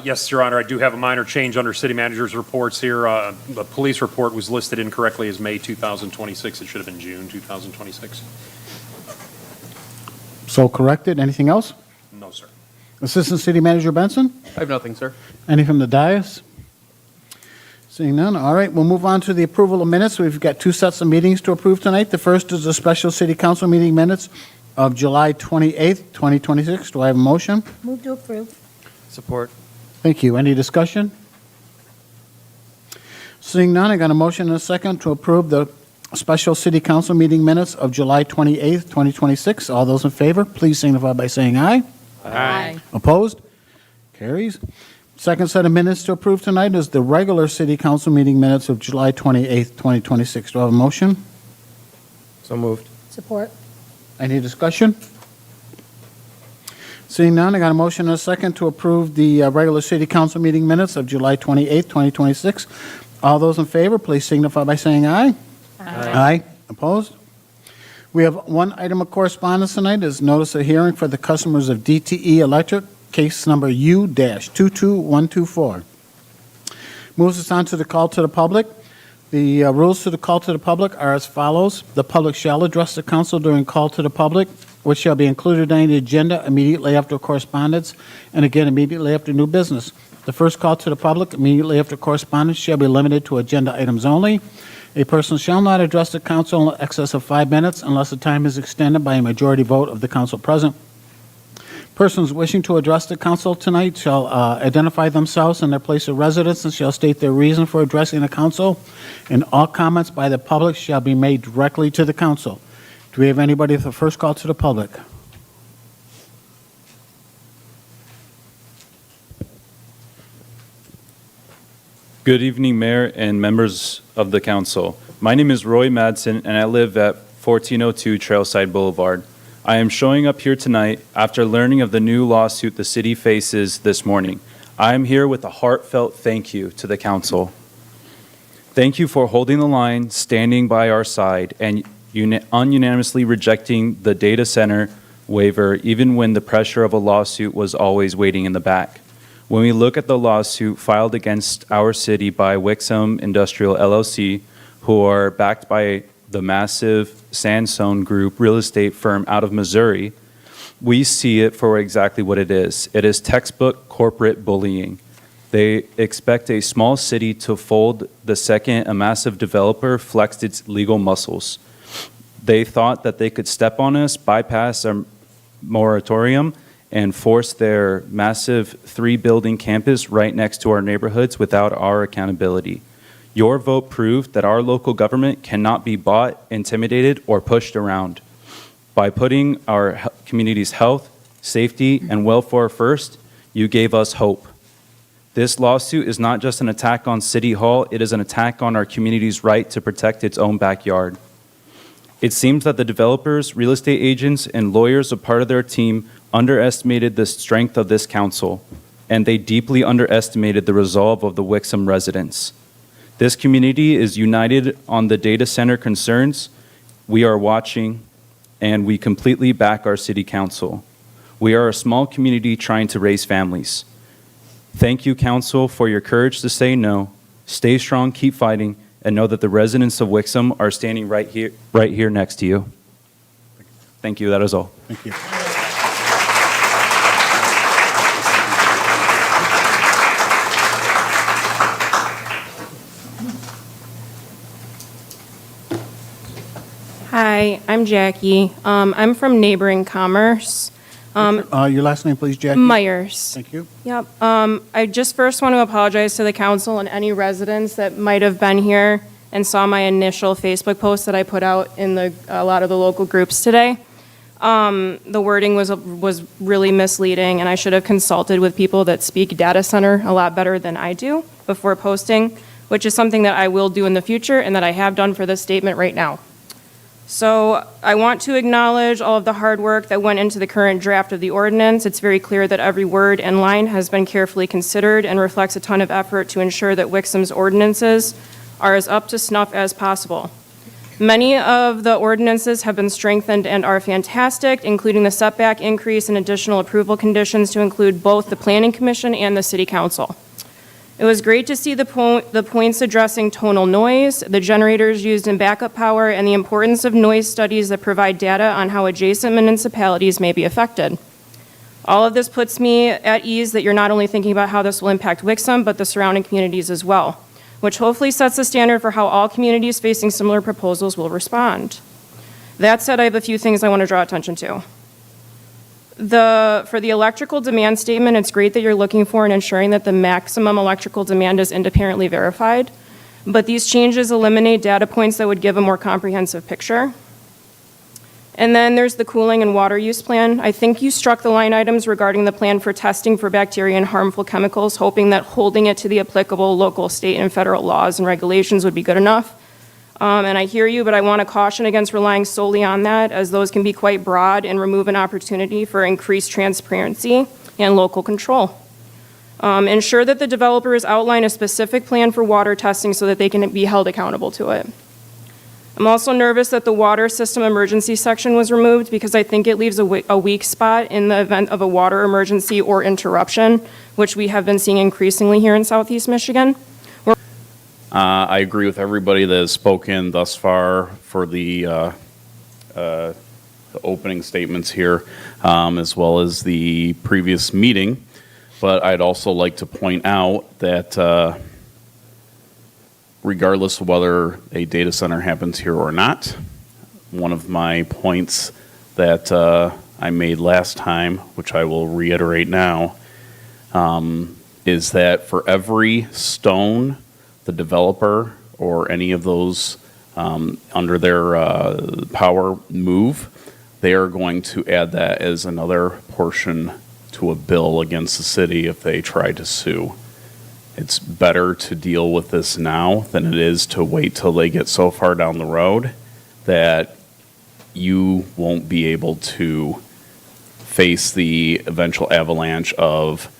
Yes, Your Honor, I do have a minor change under city manager's reports here. The police report was listed incorrectly as May 2026. It should have been June 2026. So corrected. Anything else? No, sir. Assistant City Manager Benson? I have nothing, sir. Any from the dais? Seeing none, all right, we'll move on to the approval of minutes. We've got two sets of meetings to approve tonight. The first is the special city council meeting minutes of July 28th, 2026. Do I have a motion? Move to approve. Support. Thank you. Any discussion? Seeing none, I got a motion and a second to approve the special city council meeting minutes of July 28th, 2026. All those in favor, please signify by saying aye. Aye. Opposed? Carries. Second set of minutes to approve tonight is the regular city council meeting minutes of July 28th, 2026. Do I have a motion? So moved. Support. Any discussion? Seeing none, I got a motion and a second to approve the regular city council meeting minutes of July 28th, 2026. All those in favor, please signify by saying aye. Aye. Opposed? We have one item of correspondence tonight is notice of hearing for the customers of DTE Electric, case number U-22124. Moves us on to the call to the public. The rules to the call to the public are as follows. The public shall address the council during call to the public, which shall be included on the agenda immediately after correspondence and again immediately after new business. The first call to the public immediately after correspondence shall be limited to agenda items only. A person shall not address the council in excess of 5 minutes unless the time is extended by a majority vote of the council present. Persons wishing to address the council tonight shall identify themselves and their place of residence and shall state their reason for addressing the council, and all comments by the public shall be made directly to the council. Do we have anybody with the first call to the public? Good evening, Mayor and members of the council. My name is Roy Madsen, and I live at 1402 Trailside Boulevard. I am showing up here tonight after learning of the new lawsuit the city faces this morning. I am here with a heartfelt thank you to the council. Thank you for holding the line, standing by our side, and unanimously rejecting the data center waiver, even when the pressure of a lawsuit was always waiting in the back. When we look at the lawsuit filed against our city by Wixom Industrial LLC, who are backed by the massive Sandstone Group real estate firm out of Missouri, we see it for exactly what it is. It is textbook corporate bullying. They expect a small city to fold the second a massive developer flexed its legal muscles. They thought that they could step on us, bypass our moratorium, and force their massive 3-building campus right next to our neighborhoods without our accountability. Your vote proved that our local government cannot be bought, intimidated, or pushed around. By putting our community's health, safety, and welfare first, you gave us hope. This lawsuit is not just an attack on City Hall, it is an attack on our community's right to protect its own backyard. It seems that the developers, real estate agents, and lawyers, a part of their team, underestimated the strength of this council, and they deeply underestimated the resolve of the Wixom residents. This community is united on the data center concerns. We are watching, and we completely back our city council. We are a small community trying to raise families. Thank you, council, for your courage to say no. Stay strong, keep fighting, and know that the residents of Wixom are standing right here next to you. Thank you. That is all. Thank you. Hi, I'm Jackie. I'm from Neighboring Commerce. Your last name, please, Jackie? Myers. Thank you. Yep. I just first want to apologize to the council and any residents that might have been here and saw my initial Facebook post that I put out in a lot of the local groups today. The wording was really misleading, and I should have consulted with people that speak data center a lot better than I do before posting, which is something that I will do in the future and that I have done for this statement right now. So I want to acknowledge all of the hard work that went into the current draft of the ordinance. It's very clear that every word and line has been carefully considered and reflects a ton of effort to ensure that Wixom's ordinances are as up to snuff as possible. Many of the ordinances have been strengthened and are fantastic, including the setback increase and additional approval conditions to include both the Planning Commission and the City Council. It was great to see the points addressing tonal noise, the generators used in backup power, and the importance of noise studies that provide data on how adjacent municipalities may be affected. All of this puts me at ease that you're not only thinking about how this will impact Wixom, but the surrounding communities as well, which hopefully sets the standard for how all communities facing similar proposals will respond. That said, I have a few things I want to draw attention to. For the electrical demand statement, it's great that you're looking for and ensuring that the maximum electrical demand is independently verified, but these changes eliminate data points that would give a more comprehensive picture. And then there's the cooling and water use plan. I think you struck the line items regarding the plan for testing for bacteria and harmful chemicals, hoping that holding it to the applicable local, state, and federal laws and regulations would be good enough. And I hear you, but I want to caution against relying solely on that, as those can be quite broad and remove an opportunity for increased transparency and local control. Ensure that the developers outline a specific plan for water testing so that they can be held accountable to it. I'm also nervous that the water system emergency section was removed because I think it leaves a weak spot in the event of a water emergency or interruption, which we have been seeing increasingly here in Southeast Michigan. I agree with everybody that has spoken thus far for the opening statements here, as well as the previous meeting. But I'd also like to point out that regardless of whether a data center happens here or not, one of my points that I made last time, which I will reiterate now, is that for every stone the developer or any of those under their power move, they are going to add that as another portion to a bill against the city if they try to sue. It's better to deal with this now than it is to wait till they get so far down the road that you won't be able to face the eventual avalanche of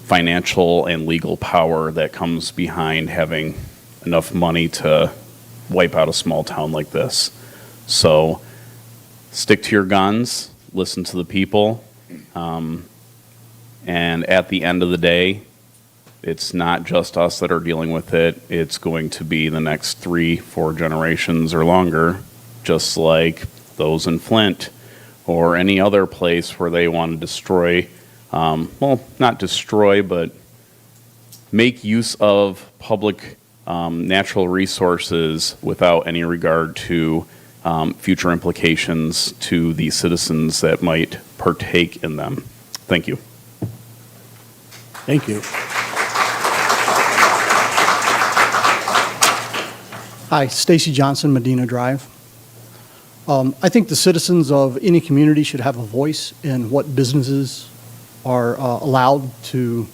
financial and legal power that comes behind having enough money to wipe out a small town like this. So stick to your guns, listen to the people, and at the end of the day, it's not just us that are dealing with it. It's going to be the next 3-4 generations or longer, just like those in Flint or any other place where they want to destroy, well, not destroy, but make use of public natural resources without any regard to future implications to the citizens that might partake in them. Thank you. Thank you. Hi, Stacy Johnson, Medina Drive. I think the citizens of any community should have a voice in what businesses are allowed to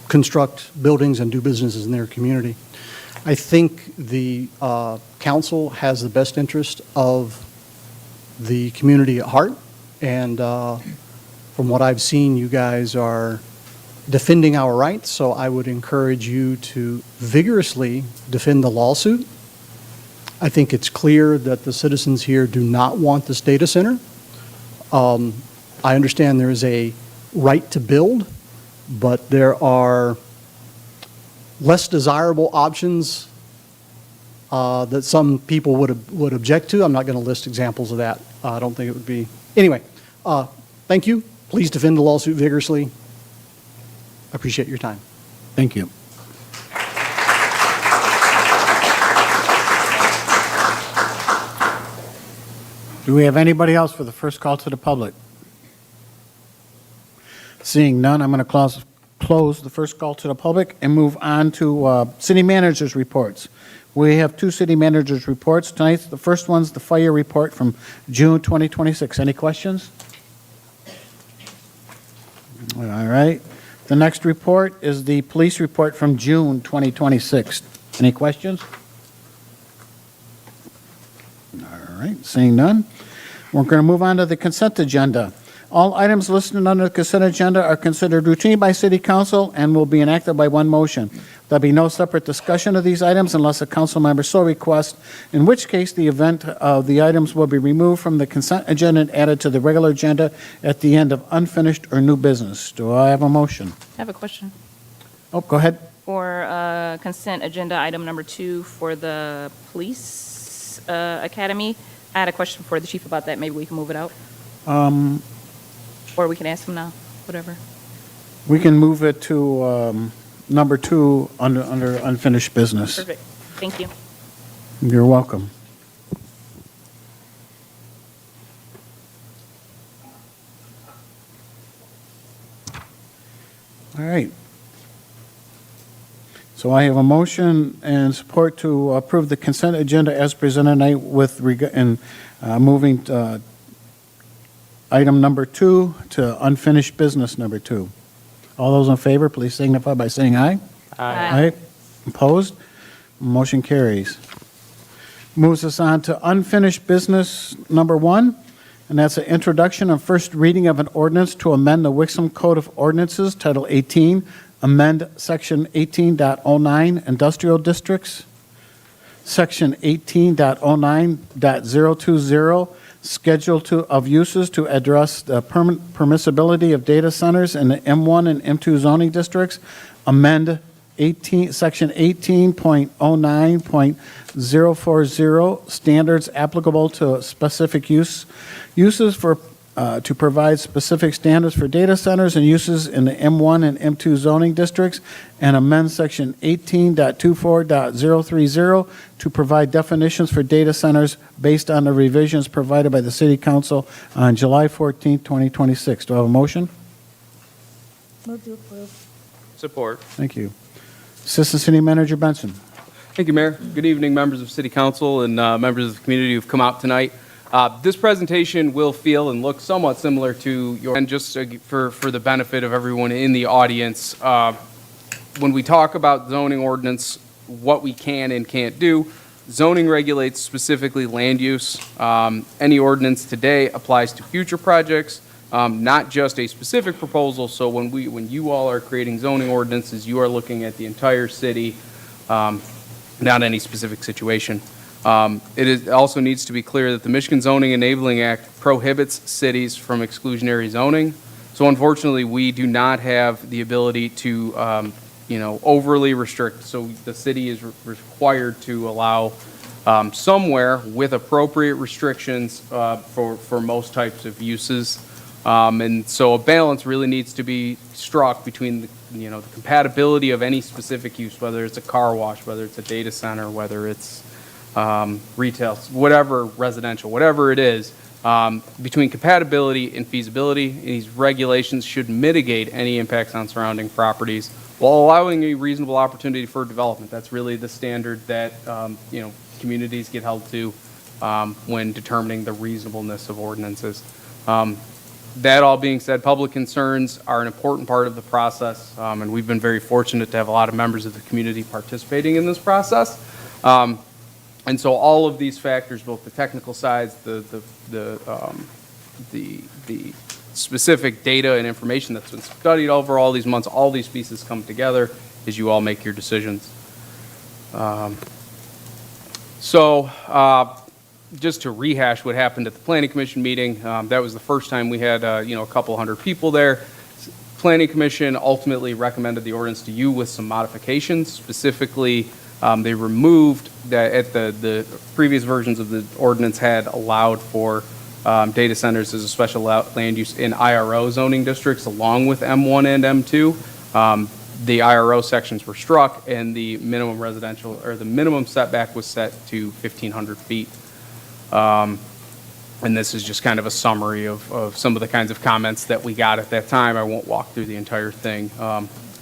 construct buildings and do businesses in their community. I think the council has the best interest of the community at heart, and from what I've seen, you guys are defending our rights, so I would encourage you to vigorously defend the lawsuit. I think it's clear that the citizens here do not want this data center. I understand there is a right to build, but there are less desirable options that some people would object to. I'm not going to list examples of that. I don't think it would be. Anyway, thank you. Please defend the lawsuit vigorously. I appreciate your time. Thank you. Do we have anybody else for the first call to the public? Seeing none, I'm going to close the first call to the public and move on to city managers' reports. We have 2 city managers' reports tonight. The first one's the fire report from June 2026. Any questions? All right. The next report is the police report from June 2026. Any questions? All right, seeing none. We're going to move on to the consent agenda. All items listed under the consent agenda are considered routine by City Council and will be enacted by one motion. There'll be no separate discussion of these items unless a council member so requests, in which case the event of the items will be removed from the consent agenda and added to the regular agenda at the end of unfinished or new business. Do I have a motion? I have a question. Oh, go ahead. For consent agenda item number 2 for the police academy, I had a question for the chief about that. Maybe we can move it out, or we can ask him now, whatever. We can move it to number 2 under unfinished business. Perfect. Thank you. You're welcome. All right. So I have a motion and support to approve the consent agenda as presented tonight moving item number 2 to unfinished business number 2. All those in favor, please signify by saying aye. Aye. Opposed? Motion carries. Moves us on to unfinished business number 1, and that's an introduction and first reading of an ordinance to amend the Wixom Code of Ordinances, Title 18, amend Section 18.09 Industrial Districts, Section 18.09.020, Schedule of Uses to address the permissibility of data centers in the M1 and M2 zoning districts, amend Section 18.09.040, standards applicable to specific uses for to provide specific standards for data centers and uses in the M1 and M2 zoning districts, and amend Section 18.24.030 to provide definitions for data centers based on the revisions provided by the City Council on July 14, 2026. Do I have a motion? Move to approve. Support. Thank you. Assistant City Manager Benson. Thank you, Mayor. Good evening, members of City Council and members of the community who've come out tonight. This presentation will feel and look somewhat similar to your, and just for the benefit of everyone in the audience, when we talk about zoning ordinance, what we can and can't do, zoning regulates specifically land use. Any ordinance today applies to future projects, not just a specific proposal. So when you all are creating zoning ordinances, you are looking at the entire city, not any specific situation. It also needs to be clear that the Michigan Zoning Enabling Act prohibits cities from exclusionary zoning. So unfortunately, we do not have the ability to, overly restrict. So the city is required to allow somewhere with appropriate restrictions for most types of uses. And so a balance really needs to be struck between the compatibility of any specific use, whether it's a car wash, whether it's a data center, whether it's retail, whatever, residential, whatever it is, between compatibility and feasibility. These regulations should mitigate any impacts on surrounding properties while allowing a reasonable opportunity for development. That's really the standard that communities get held to when determining the reasonableness of ordinances. That all being said, public concerns are an important part of the process, and we've been very fortunate to have a lot of members of the community participating in this process. And so all of these factors, both the technical sides, the specific data and information that's been studied over all these months, all these pieces come together as you all make your decisions. Just to rehash what happened at the Planning Commission meeting, that was the first time we had a couple hundred people there. Planning Commission ultimately recommended the ordinance to you with some modifications. Specifically, they removed that at the previous versions of the ordinance had allowed for data centers as a special land use in IRO zoning districts along with M1 and M2. The IRO sections were struck and the minimum residential or the minimum setback was set to 1,500 feet. And this is just kind of a summary of some of the kinds of comments that we got at that time. I won't walk through the entire thing.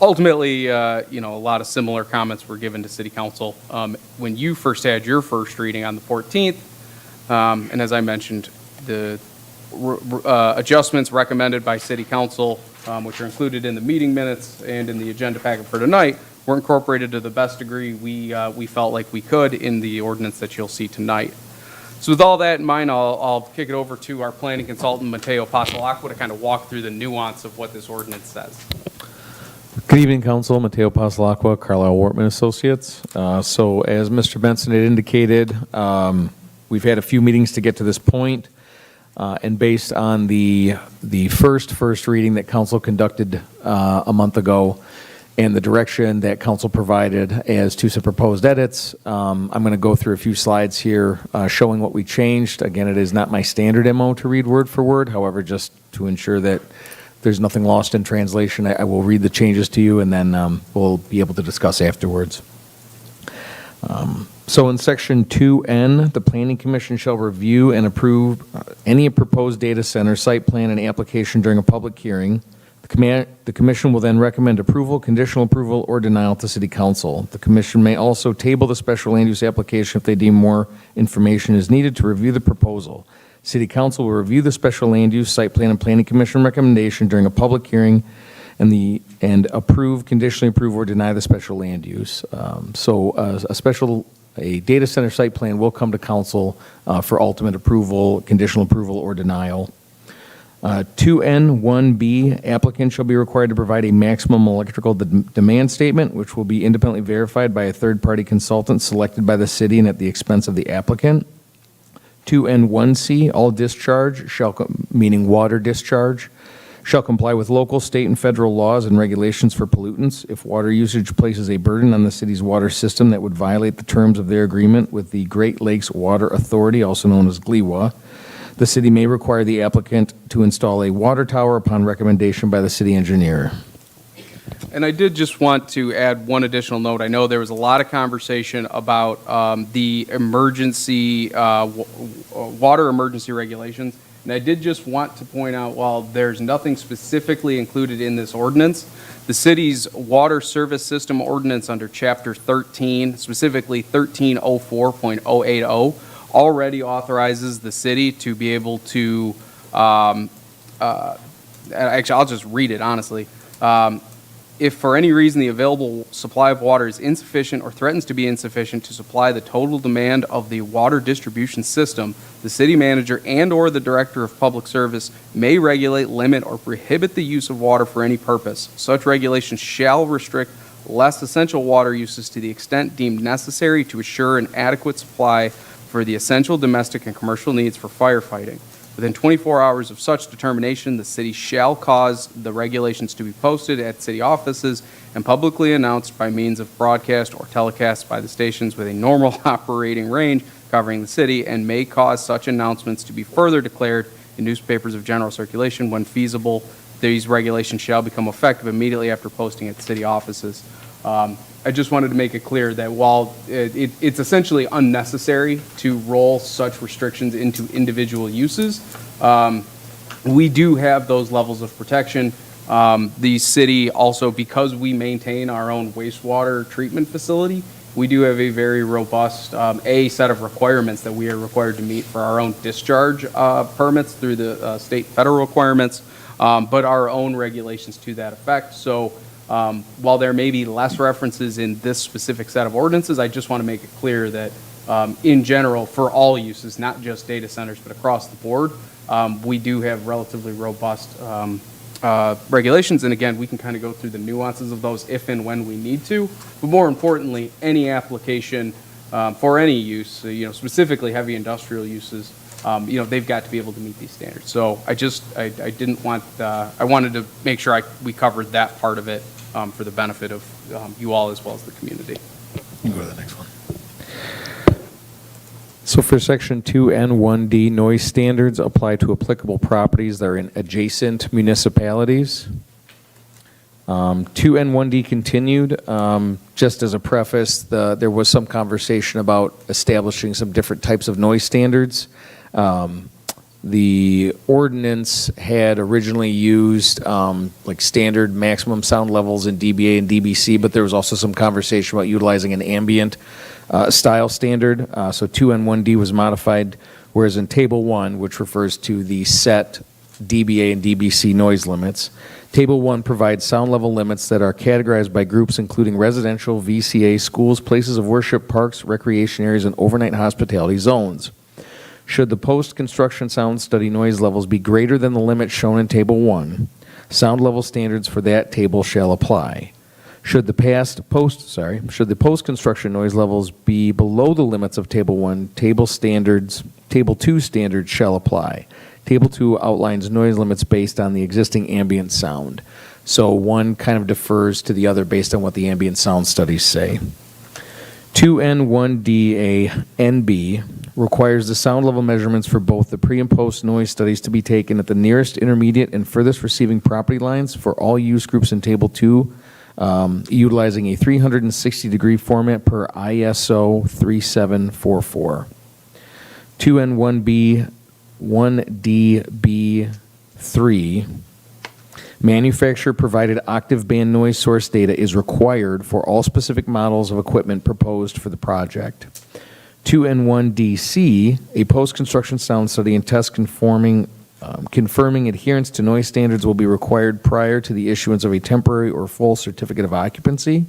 Ultimately, a lot of similar comments were given to City Council when you first had your first reading on the 14th. And as I mentioned, the adjustments recommended by City Council, which are included in the meeting minutes and in the agenda packet for tonight, were incorporated to the best degree we felt like we could in the ordinance that you'll see tonight. So with all that in mind, I'll kick it over to our planning consultant, Mateo Passalacqua, to kind of walk through the nuance of what this ordinance says. Good evening, Council. Mateo Pasalacqua, Carlisle Wortman Associates. So as Mr. Benson had indicated, we've had a few meetings to get to this point, and based on the first reading that Council conducted a month ago and the direction that Council provided as to some proposed edits, I'm going to go through a few slides here showing what we changed. Again, it is not my standard MO to read word for word. However, just to ensure that there's nothing lost in translation, I will read the changes to you, and then we'll be able to discuss afterwards. So in Section 2N, the Planning Commission shall review and approve any proposed data center site plan and application during a public hearing. The Commission will then recommend approval, conditional approval, or denial to City Council. The Commission may also table the special land use application if they deem more information is needed to review the proposal. City Council will review the special land use, site plan, and planning commission recommendation during a public hearing and approve, conditionally approve, or deny the special land use. A data center site plan will come to council for ultimate approval, conditional approval, or denial. 2N1B, applicant shall be required to provide a maximum electrical demand statement, which will be independently verified by a third-party consultant selected by the city and at the expense of the applicant. 2N1C, all discharge, meaning water discharge, shall comply with local, state, and federal laws and regulations for pollutants. If water usage places a burden on the city's water system that would violate the terms of their agreement with the Great Lakes Water Authority, also known as GLEWA, the city may require the applicant to install a water tower upon recommendation by the city engineer. And I did just want to add one additional note. I know there was a lot of conversation about the emergency, water emergency regulations. And I did just want to point out, while there's nothing specifically included in this ordinance, the city's water service system ordinance under Chapter 13, specifically 1304.080, already authorizes the city to be able to, actually, I'll just read it honestly. If for any reason the available supply of water is insufficient or threatens to be insufficient to supply the total demand of the water distribution system, the city manager and/or the director of public service may regulate, limit, or prohibit the use of water for any purpose. Such regulations shall restrict less essential water uses to the extent deemed necessary to assure an adequate supply for the essential domestic and commercial needs for firefighting. Within 24 hours of such determination, the city shall cause the regulations to be posted at city offices and publicly announced by means of broadcast or telecast by the stations with a normal operating range covering the city, and may cause such announcements to be further declared in newspapers of general circulation when feasible. These regulations shall become effective immediately after posting at city offices. I just wanted to make it clear that while it's essentially unnecessary to roll such restrictions into individual uses, we do have those levels of protection. The city also, because we maintain our own wastewater treatment facility, we do have a very robust set of requirements that we are required to meet for our own discharge permits through the state and federal requirements, but our own regulations to that effect. So while there may be less references in this specific set of ordinances, I just want to make it clear that in general, for all uses, not just data centers, but across the board, we do have relatively robust regulations. And again, we can kind of go through the nuances of those if and when we need to. But more importantly, any application for any use, specifically heavy industrial uses, they've got to be able to meet these standards. So I didn't want, I wanted to make sure we covered that part of it for the benefit of you all as well as the community. You go to the next one. So for Section 2N1D, noise standards apply to applicable properties that are in adjacent municipalities. 2N1D continued. Just as a preface, there was some conversation about establishing some different types of noise standards. The ordinance had originally used like standard maximum sound levels in dBA and dBc, but there was also some conversation about utilizing an ambient style standard. So 2N1D was modified, whereas in Table 1, which refers to the set dBA and dBc noise limits, Table 1 provides sound level limits that are categorized by groups including residential, VCA, schools, places of worship, parks, recreation areas, and overnight hospitality zones. Should the post-construction sound study noise levels be greater than the limit shown in Table 1, sound level standards for that table shall apply. Should the post-construction noise levels be below the limits of Table 1, Table 2 standards shall apply. Table 2 outlines noise limits based on the existing ambient sound. So one kind of defers to the other based on what the ambient sound studies say. 2N1DA-NB requires the sound level measurements for both the pre and post noise studies to be taken at the nearest intermediate and furthest receiving property lines for all use groups in Table 2, utilizing a 360-degree format per ISO 3744. 2N1B-1DB3, manufacturer-provided octave band noise source data is required for all specific models of equipment proposed for the project. 2N1DC, a post-construction sound study and test confirming adherence to noise standards will be required prior to the issuance of a temporary or full certificate of occupancy.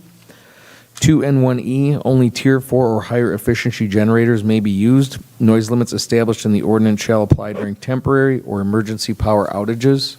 2N1E, only Tier 4 or higher efficiency generators may be used. Noise limits established in the ordinance shall apply during temporary or emergency power outages.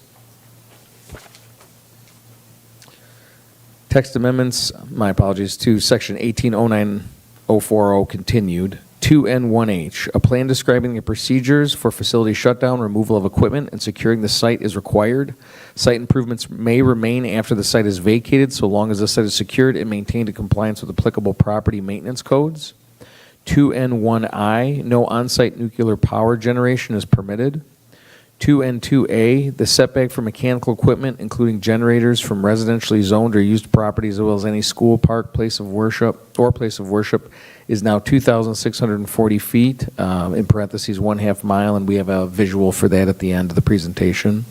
Text amendments, my apologies, to Section 1809040 continued. 2N1H, a plan describing the procedures for facility shutdown, removal of equipment, and securing the site is required. Site improvements may remain after the site is vacated so long as the site is secured and maintained in compliance with applicable property maintenance codes. 2N1I, no on-site nuclear power generation is permitted. 2N2A, the setback for mechanical equipment, including generators from residentially zoned or used properties, as well as any school, park, place of worship, is now 2,640 feet, in parentheses, 1/2 mile, and we have a visual for that at the end of the presentation.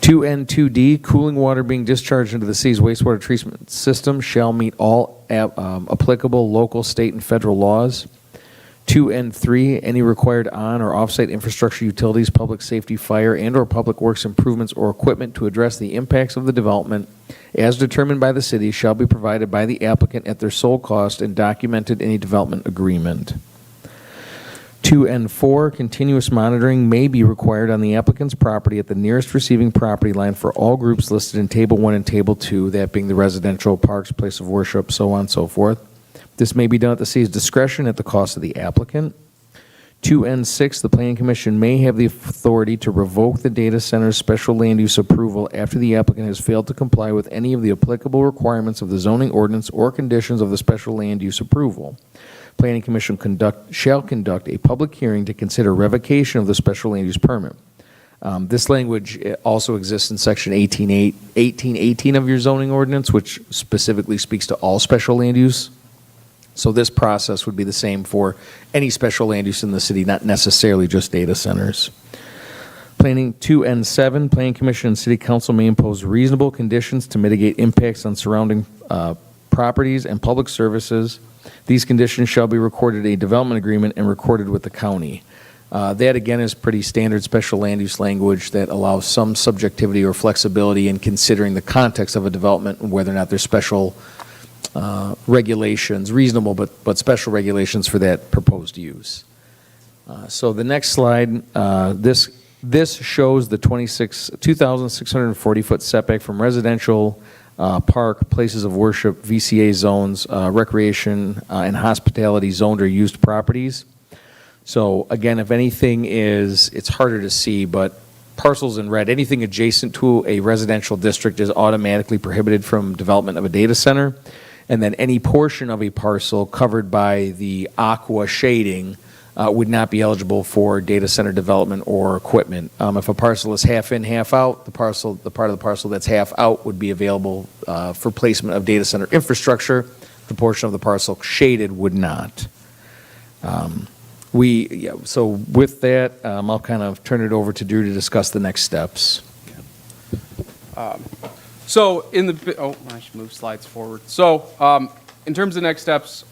2N2D, cooling water being discharged into the city's wastewater treatment system shall meet all applicable local, state, and federal laws. 2N3, any required on- or off-site infrastructure, utilities, public safety, fire, and/or public works improvements or equipment to address the impacts of the development as determined by the city shall be provided by the applicant at their sole cost and documented in a development agreement. 2N4, continuous monitoring may be required on the applicant's property at the nearest receiving property line for all groups listed in Table 1 and Table 2, that being the residential, parks, place of worship, so on and so forth. This may be done at the city's discretion at the cost of the applicant. 2N6, the Planning Commission may have the authority to revoke the data center's special land use approval after the applicant has failed to comply with any of the applicable requirements of the zoning ordinance or conditions of the special land use approval. Planning Commission shall conduct a public hearing to consider revocation of the special land use permit. This language also exists in Section 1818 of your zoning ordinance, which specifically speaks to all special land use. So this process would be the same for any special land use in the city, not necessarily just data centers. Planning 2N7, Planning Commission and City Council may impose reasonable conditions to mitigate impacts on surrounding properties and public services. These conditions shall be recorded in a development agreement and recorded with the county. That, again, is pretty standard special land use language that allows some subjectivity or flexibility in considering the context of a development and whether or not there's special regulations, reasonable but special regulations for that proposed use. So the next slide, this shows the 2,640-foot setback from residential, park, places of worship, VCA zones, recreation, and hospitality zoned or used properties. So again, if anything it's harder to see, but parcels in red, anything adjacent to a residential district is automatically prohibited from development of a data center. And then any portion of a parcel covered by the aqua shading would not be eligible for data center development or equipment. If a parcel is half in, half out, the part of the parcel that's half out would be available for placement of data center infrastructure. The portion of the parcel shaded would not. So with that, I'll kind of turn it over to Drew to discuss the next steps. So I should move slides forward. So in terms of next steps,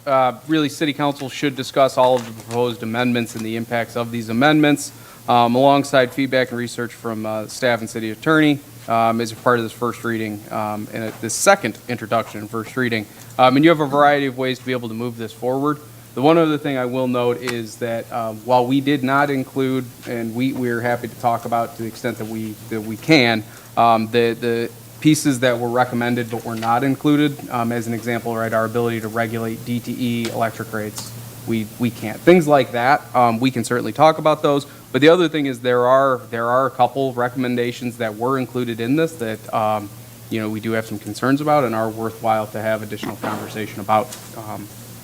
really City Council should discuss all of the proposed amendments and the impacts of these amendments alongside feedback and research from staff and city attorney as a part of this first reading and this second introduction and first reading. And you have a variety of ways to be able to move this forward. The one other thing I will note is that while we did not include, and we're happy to talk about to the extent that we can, the pieces that were recommended but were not included. As an example, right, our ability to regulate DTE electric rates, we can't. Things like that, we can certainly talk about those. But the other thing is there are a couple recommendations that were included in this that, we do have some concerns about and are worthwhile to have additional conversation about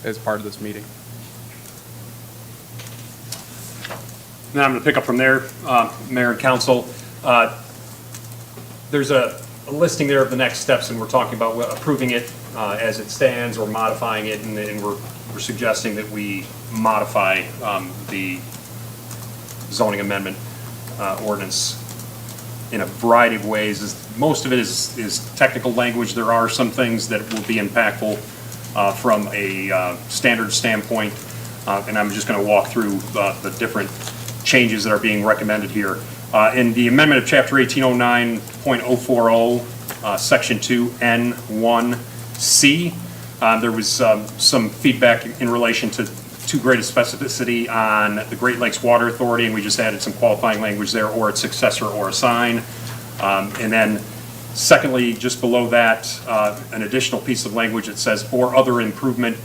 as part of this meeting. Now I'm going to pick up from there, Mayor and Council. There's a listing there of the next steps, and we're talking about approving it as it stands or modifying it, and we're suggesting that we modify the zoning amendment ordinance in a variety of ways. Most of it is technical language. There are some things that will be impactful from a standard standpoint, and I'm just going to walk through the different changes that are being recommended here. In the amendment of Chapter 1809.040, Section 2, N1C, there was some feedback in relation to too great a specificity on the Great Lakes Water Authority, and we just added some qualifying language there, or its successor or a sign. And then secondly, just below that, an additional piece of language that says, or other improvement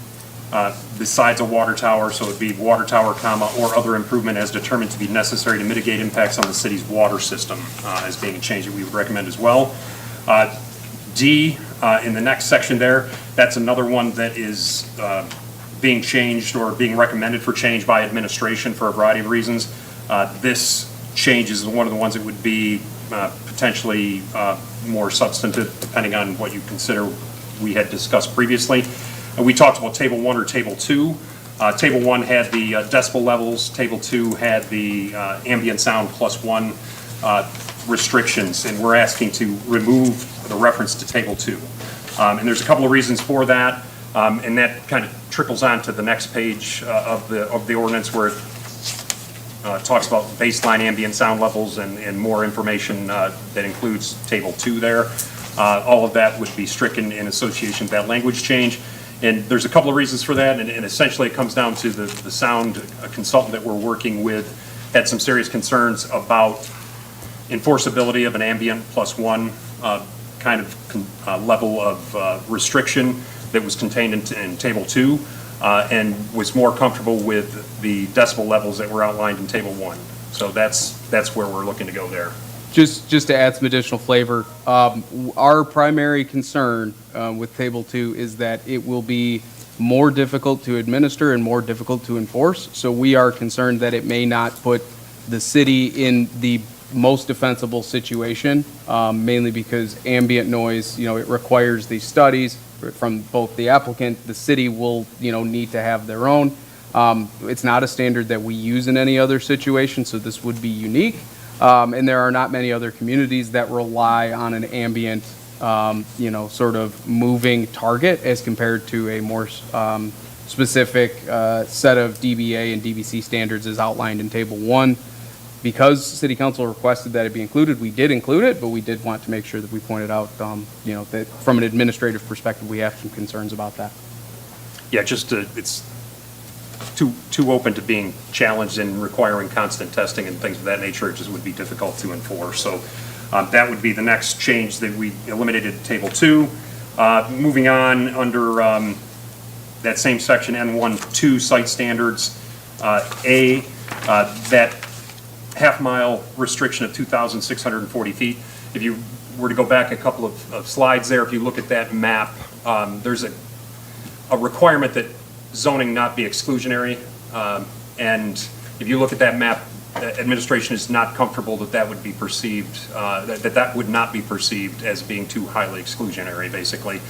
besides a water tower, so it'd be water tower, comma, or other improvement as determined to be necessary to mitigate impacts on the city's water system as being a change that we would recommend as well. D, in the next section there, that's another one that is being changed or being recommended for change by administration for a variety of reasons. This change is one of the ones that would be potentially more substantive, depending on what you consider we had discussed previously. We talked about Table 1 or Table 2. Table 1 had the decibel levels. Table 2 had the ambient sound +1 restrictions, and we're asking to remove the reference to Table 2. And there's a couple of reasons for that, and that kind of trickles on to the next page of the ordinance, where it talks about baseline ambient sound levels and more information that includes Table 2 there. All of that would be stricken in association with that language change. And there's a couple of reasons for that, and essentially it comes down to the sound consultant that we're working with had some serious concerns about enforceability of an ambient +1 kind of level of restriction that was contained in Table 2, and was more comfortable with the decibel levels that were outlined in Table 1. So that's where we're looking to go there. Just to add some additional flavor, our primary concern with Table 2 is that it will be more difficult to administer and more difficult to enforce. So we are concerned that it may not put the city in the most defensible situation, mainly because ambient noise, it requires these studies from both the applicant, the city will, need to have their own. It's not a standard that we use in any other situation, so this would be unique. And there are not many other communities that rely on an ambient, sort of moving target as compared to a more specific set of DBA and DBC standards as outlined in Table 1. Because City Council requested that it be included, we did include it, but we did want to make sure that we pointed out, that from an administrative perspective, we have some concerns about that. Yeah, it's too open to being challenged and requiring constant testing and things of that nature. It just would be difficult to enforce. So that would be the next change that we eliminated in Table 2. Moving on under that same section, N1-2 site standards, that half-mile restriction of 2,640 feet. If you were to go back a couple of slides there, if you look at that map, there's a requirement that zoning not be exclusionary, and if you look at that map, administration is not comfortable that would be perceived, that would not be perceived as being too highly exclusionary, basically.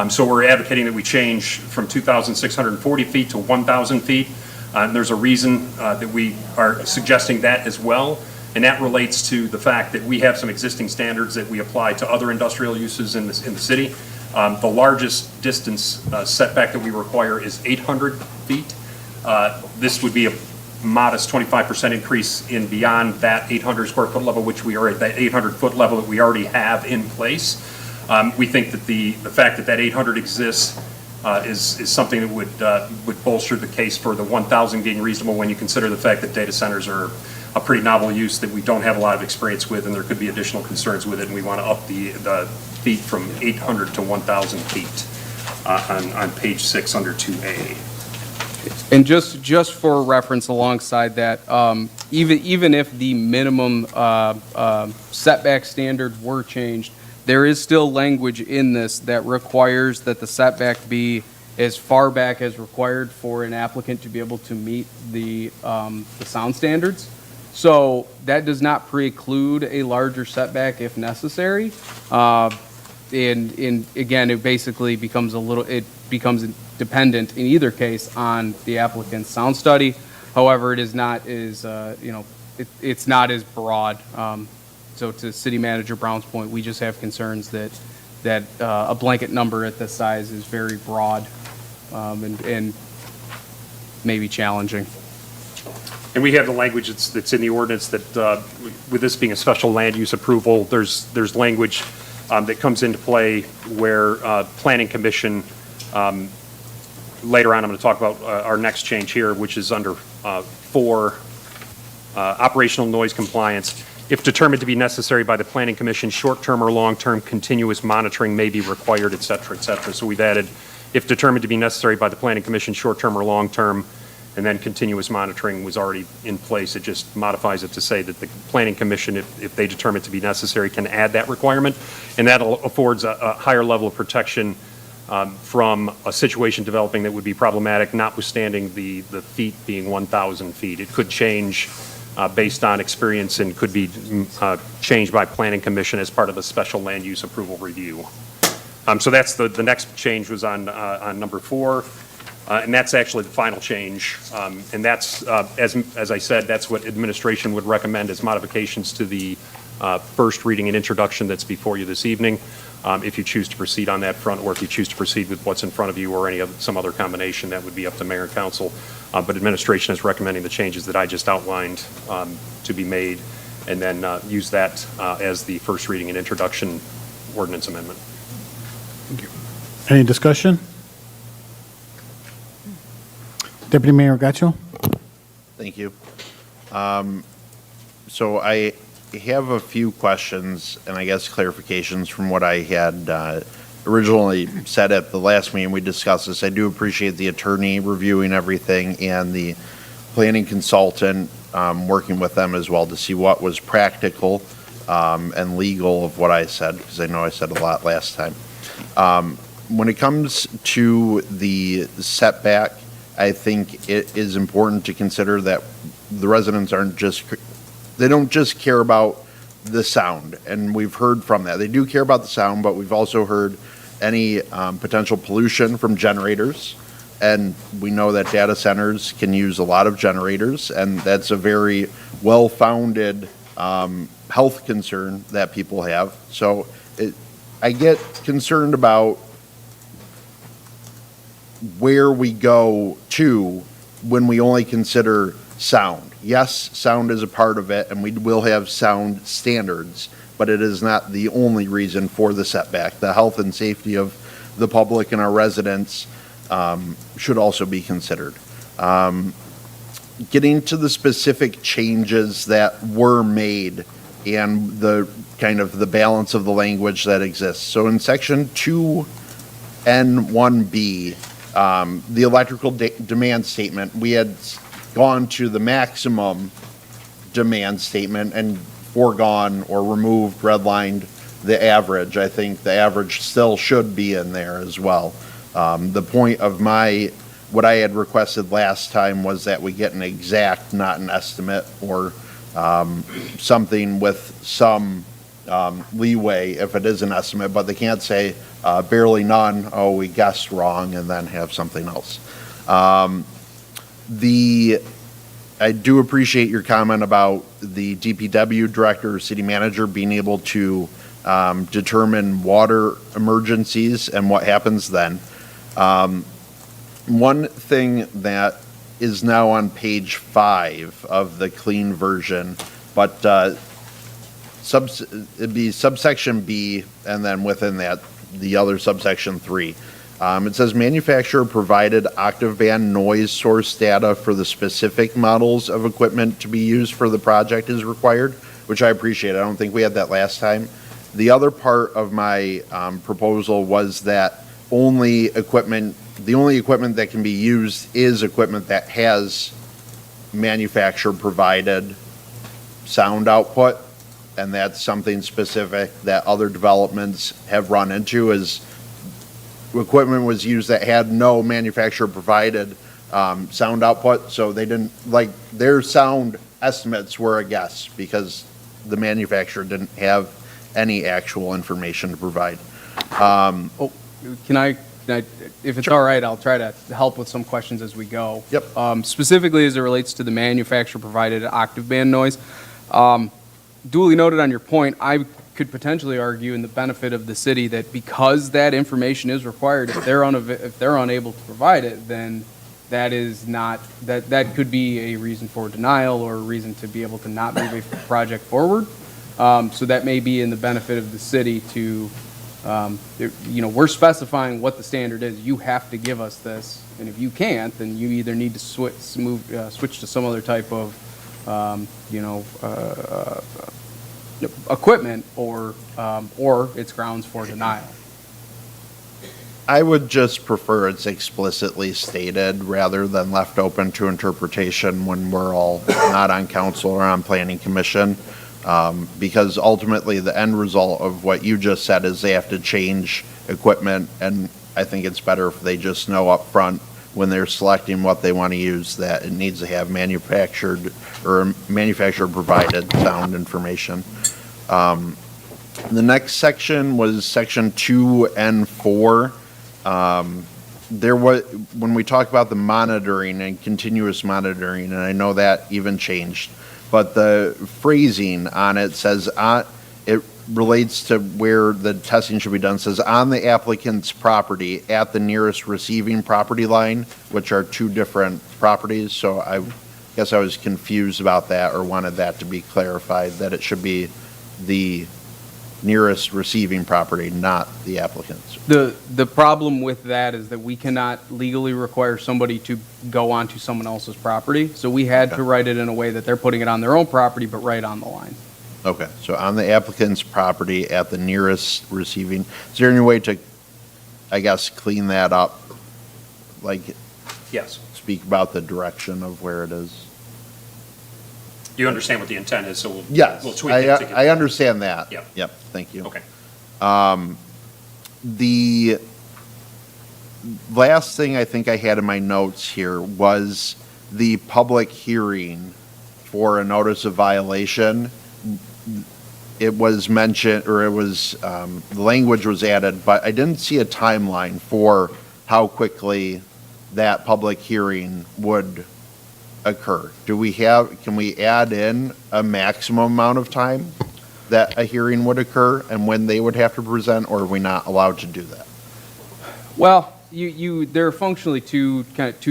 So we're advocating that we change from 2,640 feet to 1,000 feet. And there's a reason that we are suggesting that as well, and that relates to the fact that we have some existing standards that we apply to other industrial uses in the city. The largest distance setback that we require is 800 feet. This would be a modest 25% increase in beyond that 800 square foot level, which we are at that 800 foot level that we already have in place. We think that the fact that 800 exists is something that would bolster the case for the 1,000 being reasonable when you consider the fact that data centers are a pretty novel use that we don't have a lot of experience with, and there could be additional concerns with it, and we want to up the feet from 800 to 1,000 feet on page 6 under 2A. And just for reference alongside that, even if the minimum setback standards were changed, there is still language in this that requires that the setback be as far back as required for an applicant to be able to meet the sound standards. So that does not preclude a larger setback if necessary. And again, it basically becomes dependent in either case on the applicant's sound study. However, it is not as, it's not as broad. So to City Manager Brown's point, we just have concerns that a blanket number at this size is very broad and maybe challenging. And we have the language that's in the ordinance that, with this being a special land use approval, there's language that comes into play where Planning Commission, later on I'm going to talk about our next change here, which is under 4, operational noise compliance. If determined to be necessary by the Planning Commission, short-term or long-term continuous monitoring may be required, et cetera, et cetera. So we've added, if determined to be necessary by the Planning Commission, short-term or long-term, and then continuous monitoring was already in place. It just modifies it to say that the Planning Commission, if they determine it to be necessary, can add that requirement. And that affords a higher level of protection from a situation developing that would be problematic, notwithstanding the feet being 1,000 feet. It could change based on experience and could be changed by Planning Commission as part of a special land use approval review. So that's the next change was on number 4. And that's actually the final change. And that's, as I said, that's what administration would recommend as modifications to the first reading and introduction that's before you this evening, if you choose to proceed on that front, or if you choose to proceed with what's in front of you or some other combination, that would be up to mayor and council. But administration is recommending the changes that I just outlined to be made, and then use that as the first reading and introduction ordinance amendment. Any discussion? Deputy Mayor Gacho? Thank you. So I have a few questions and I guess clarifications from what I had originally said at the last meeting we discussed this. I do appreciate the attorney reviewing everything and the planning consultant working with them as well to see what was practical and legal of what I said, because I know I said a lot last time. When it comes to the setback, I think it is important to consider that the residents they don't just care about the sound, and we've heard from that. They do care about the sound, but we've also heard any potential pollution from generators, and we know that data centers can use a lot of generators, and that's a very well-founded health concern that people have. So I get concerned about where we go to when we only consider sound. Yes, sound is a part of it, and we will have sound standards, but it is not the only reason for the setback. The health and safety of the public and our residents should also be considered. Getting to the specific changes that were made and the kind of the balance of the language that exists. So in section 2N1B, the electrical demand statement, we had gone to the maximum demand statement and foregone or removed, redlined the average. I think the average still should be in there as well. The point of what I had requested last time was that we get an exact, not an estimate, or something with some leeway if it is an estimate, but they can't say barely none, oh, we guessed wrong, and then have something else. I do appreciate your comment about the DPW director or city manager being able to determine water emergencies and what happens then. One thing that is now on page 5 of the clean version, but it'd be subsection B, and then within that, the other subsection 3. It says manufacturer provided octave band noise source data for the specific models of equipment to be used for the project is required, which I appreciate. I don't think we had that last time. The other part of my proposal was that the only equipment that can be used is equipment that has manufacturer provided sound output. And that's something specific that other developments have run into is equipment was used that had no manufacturer provided sound output. So they didn't, like, their sound estimates were a guess because the manufacturer didn't have any actual information to provide. Can I, if it's all right, I'll try to help with some questions as we go. Yep. Specifically as it relates to the manufacturer-provided octave band noise. Duly noted on your point, I could potentially argue in the benefit of the city that because that information is required, if they're unable to provide it, then that is not, that could be a reason for denial or a reason to be able to not move a project forward. So that may be in the benefit of the city to, we're specifying what the standard is. You have to give us this, and if you can't, then you either need to switch to some other type of, equipment, or it's grounds for denial. I would just prefer it's explicitly stated rather than left open to interpretation when we're all not on council or on planning commission. Because ultimately the end result of what you just said is they have to change equipment, and I think it's better if they just know up front when they're selecting what they want to use that it needs to have manufactured or manufacturer provided sound information. The next section was section 2 and 4. There was, when we talk about the monitoring and continuous monitoring, and I know that even changed, but the phrasing on it says, it relates to where the testing should be done, says on the applicant's property at the nearest receiving property line, which are two different properties. So I guess I was confused about that or wanted that to be clarified, that it should be the nearest receiving property, not the applicant's. The problem with that is that we cannot legally require somebody to go onto someone else's property. So we had to write it in a way that they're putting it on their own property, but right on the line. Okay, so on the applicant's property at the nearest receiving, is there any way to, I guess, clean that up? Like, Yes. speak about the direction of where it is? You understand what the intent is, so we'll Yes, tweak it to get. I understand that. Yep. Yep, thank you. Okay. The last thing I think I had in my notes here was the public hearing for a notice of violation. It was mentioned, or it was, the language was added, but I didn't see a timeline for how quickly that public hearing would occur. Can we add in a maximum amount of time that a hearing would occur and when they would have to present, or are we not allowed to do that? Well, there are functionally two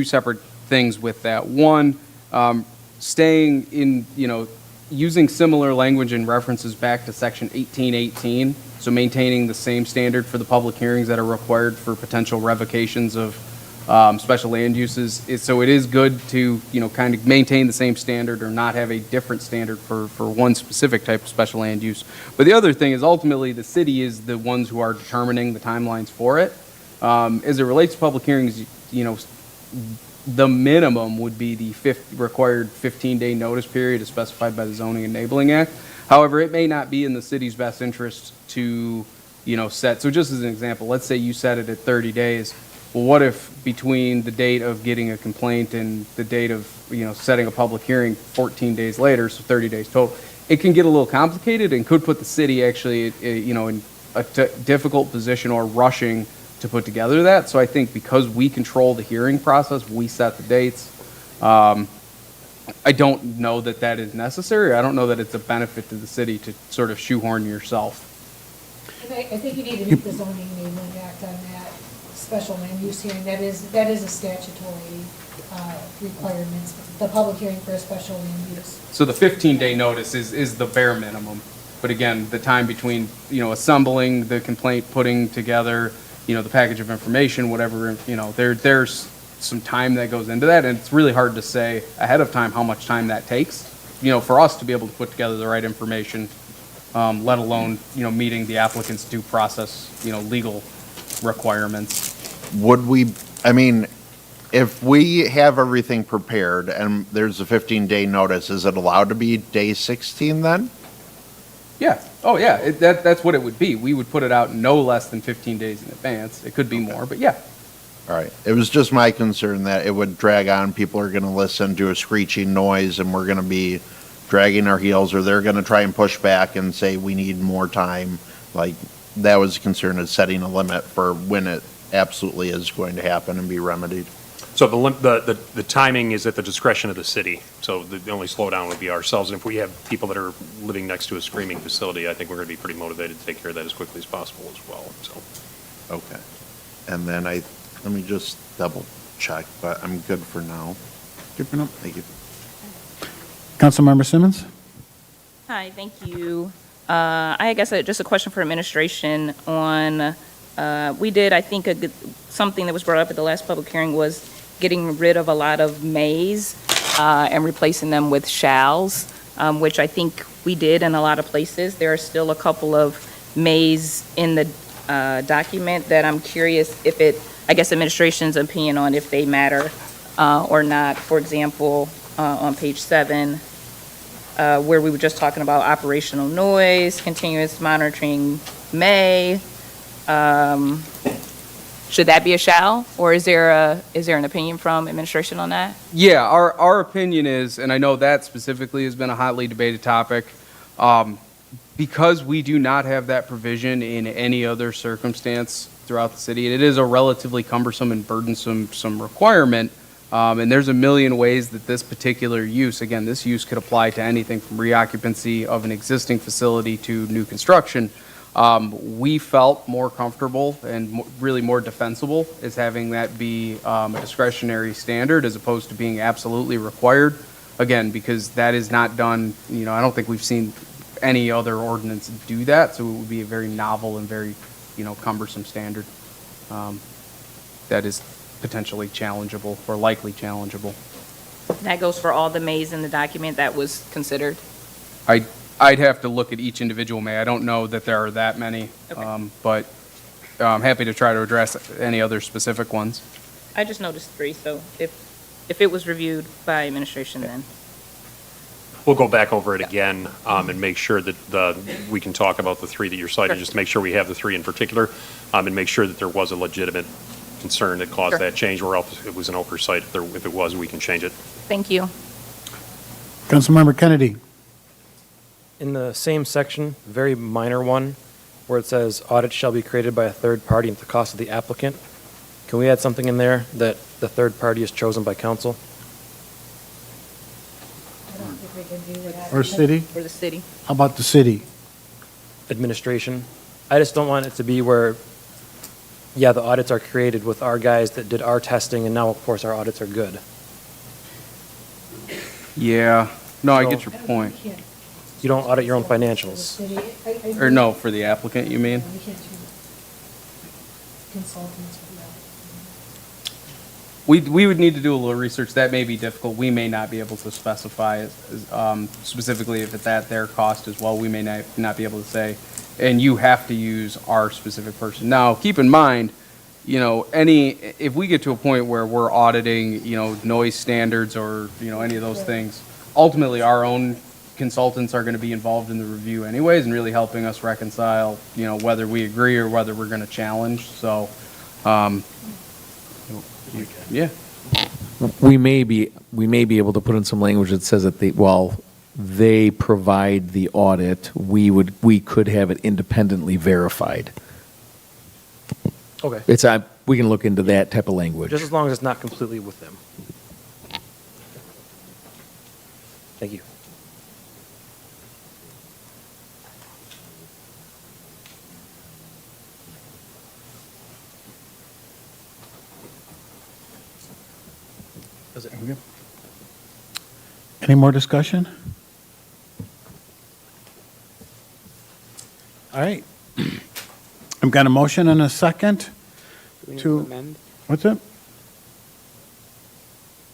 separate things with that. One, staying in, using similar language and references back to section 1818, so maintaining the same standard for the public hearings that are required for potential revocations of special land uses. So it is good to, kind of maintain the same standard or not have a different standard for one specific type of special land use. But the other thing is ultimately the city is the ones who are determining the timelines for it. As it relates to public hearings, the minimum would be the required 15-day notice period as specified by the Zoning Enabling Act. However, it may not be in the city's best interest to, set. So just as an example, let's say you set it at 30 days. Well, what if between the date of getting a complaint and the date of, setting a public hearing 14 days later, so 30 days total? It can get a little complicated and could put the city actually, in a difficult position or rushing to put together that. So I think because we control the hearing process, we set the dates. I don't know that that is necessary. I don't know that it's a benefit to the city to sort of shoehorn yourself. I think you need to meet the Zoning Enabling Act on that special land use hearing. That is a statutory requirement, the public hearing for a special land use. So the 15-day notice is the bare minimum. But again, the time between, assembling the complaint, putting together, the package of information, whatever, there's some time that goes into that, and it's really hard to say ahead of time how much time that takes, for us to be able to put together the right information, let alone, meeting the applicant's due process, legal requirements. Would we, I mean, if we have everything prepared and there's a 15-day notice, is it allowed to be day 16 then? Yeah, oh, yeah, that's what it would be. We would put it out no less than 15 days in advance. It could be more, but yeah. All right. It was just my concern that it would drag on. People are going to listen to a screeching noise and we're going to be dragging our heels, or they're going to try and push back and say we need more time. Like, that was a concern, of setting a limit for when it absolutely is going to happen and be remedied. So the timing is at the discretion of the city. So the only slowdown would be ourselves. And if we have people that are living next to a screaming facility, I think we're going to be pretty motivated to take care of that as quickly as possible as well, so. Okay. And then let me just double check, but I'm good for now. Good for now. Thank you. Councilmember Simmons? Hi, thank you. I guess just a question for administration on, we did, I think, something that was brought up at the last public hearing was getting rid of a lot of mays and replacing them with shalls, which I think we did in a lot of places. There are still a couple of mays in the document that I'm curious if I guess administration's opinion on if they matter or not. For example, on page 7, where we were just talking about operational noise, continuous monitoring may. Should that be a shall, or is there an opinion from administration on that? Yeah, our opinion is, and I know that specifically has been a hotly debated topic, because we do not have that provision in any other circumstance throughout the city. It is a relatively cumbersome and burdensome requirement, and there's a million ways that this particular use, again, this use could apply to anything from reoccupancy of an existing facility to new construction. We felt more comfortable and really more defensible as having that be a discretionary standard as opposed to being absolutely required. Again, because that is not done, I don't think we've seen any other ordinance do that, so it would be a very novel and very, cumbersome standard that is potentially challengeable or likely challengeable. That goes for all the mays in the document that was considered? I'd have to look at each individual may. I don't know that there are that many, Okay. but I'm happy to try to address any other specific ones. I just noticed 3, so if it was reviewed by administration, then. We'll go back over it again and make sure that we can talk about the 3 that you're citing, just make sure we have the 3 in particular, and make sure that there was a legitimate concern that caused Sure. that change, or else it was an oversight. If it was, we can change it. Thank you. Councilmember Kennedy? In the same section, very minor one, where it says audits shall be created by a third party at the cost of the applicant, can we add something in there that the third party is chosen by council? I don't think we can do that. Or city? For the city. How about the city? Administration. I just don't want it to be where, yeah, the audits are created with our guys that did our testing, and now, of course, our audits are good. Yeah, no, I So- get your point. We can't You don't audit your own for the financials. city. I Or no, for the applicant, you mean? We can't do consultants for that. We would need to do a little research. That may be difficult. We may not be able to specify specifically if it's at their cost as well. We may not be able to say, and you have to use our specific person. Now, keep in mind, if we get to a point where we're auditing, noise standards or, any of those things, ultimately our own consultants are going to be involved in the review anyways and really helping us reconcile, whether we agree or whether we're going to challenge. So, yeah. We may be able to put in some language that says that they provide the audit, we could have it independently verified. Okay. We can look into that type of language. Just as long as it's not completely with them. Thank you. Any more discussion? All right. I've got a motion and a second to, Amend? what's that?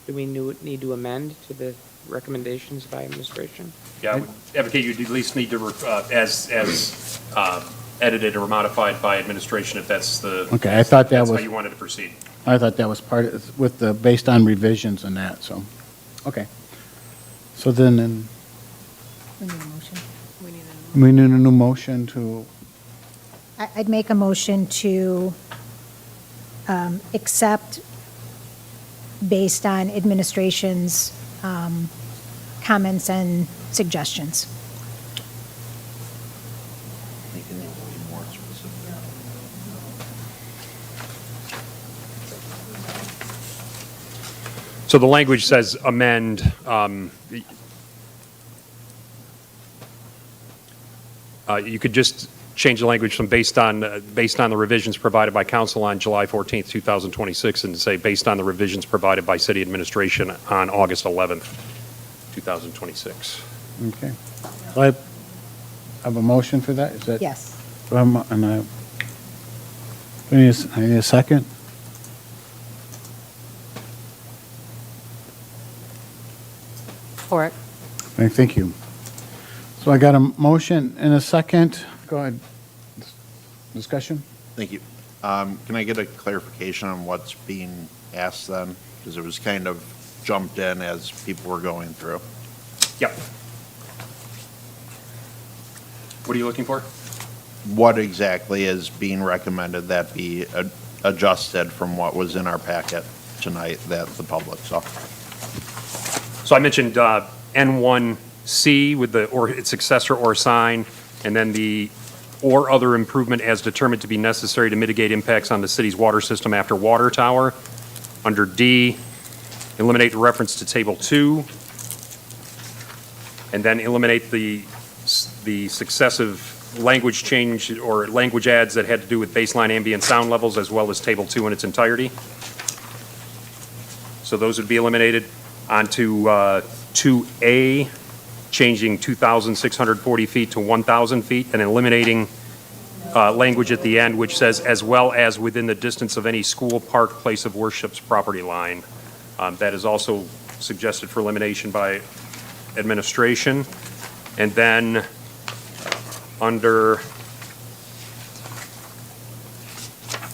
Do we need to amend to the recommendations by administration? Yeah, I would advocate you at least need to, as edited or modified by administration, if that's the. Okay, I thought that that's was- how you wanted to proceed. I thought that was part of, with the, based on revisions and that, so, okay. So then, We need a motion. we need a new motion to, I'd make a motion to accept based on administration's comments and suggestions. Making it way more specific. So the language says amend, you could just change the language from based on the revisions provided by council on July 14th, 2026, and say based on the revisions provided by city administration on August 11th, 2026. okay. So I have a motion for that, is that? Yes. And I need a second? For it. Thank you. So I got a motion and a second. Go ahead. Discussion? Thank you. Can I get a clarification on what's being asked then? Because it was kind of jumped in as people were going through. Yep. What are you looking for? What exactly is being recommended that be adjusted from what was in our packet tonight that the public saw? So I mentioned N1C with the or its successor or sign, and then the or other improvement as determined to be necessary to mitigate impacts on the city's water system after water tower. Under D, eliminate the reference to Table 2, and then eliminate the successive language change or language adds that had to do with baseline ambient sound levels as well as Table 2 in its entirety. So those would be eliminated. Onto 2A, changing 2,640 feet to 1,000 feet and eliminating language at the end which says as well as within the distance of any school, park, place of worship's property line. That is also suggested for elimination by administration. And then under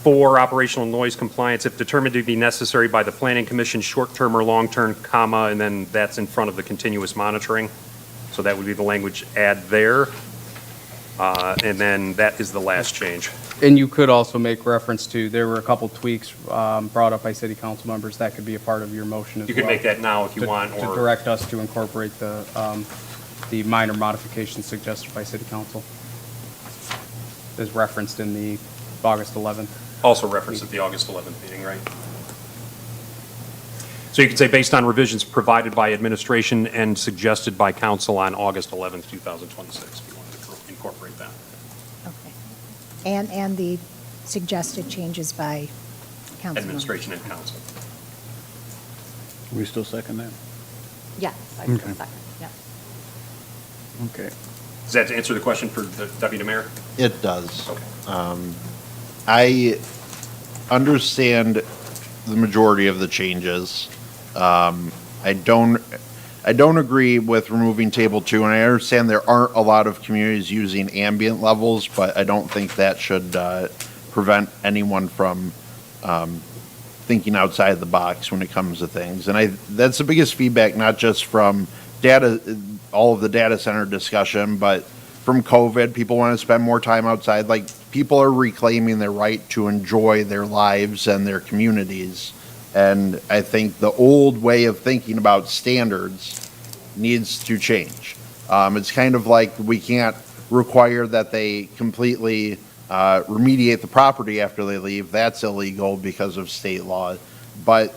4, operational noise compliance, if determined to be necessary by the planning commission, short-term or long-term, comma, and then that's in front of the continuous monitoring. So that would be the language add there. And then that is the last change. And you could also make reference to, there were a couple tweaks brought up by city council members. That could be a part of your motion as well. You could make that now if you want, To or direct us to incorporate the minor modifications suggested by city council. As referenced in the August 11th. also referenced at the August 11th meeting, right? So you could say based on revisions provided by administration and suggested by council on August 11th, 2026, if you wanted to incorporate that. Okay. And the suggested changes by council. Administration and council. We still second that? Yes, I Okay. second, yeah. Okay. Does that answer the question for the Deputy Mayor? It does. Okay. I understand the majority of the changes. I don't agree with removing Table 2, and I understand there aren't a lot of communities using ambient levels, but I don't think that should prevent anyone from thinking outside the box when it comes to things. And that's the biggest feedback, not just from all of the data center discussion, but from COVID. People want to spend more time outside. Like, people are reclaiming their right to enjoy their lives and their communities. And I think the old way of thinking about standards needs to change. It's kind of like we can't require that they completely remediate the property after they leave. That's illegal because of state law. But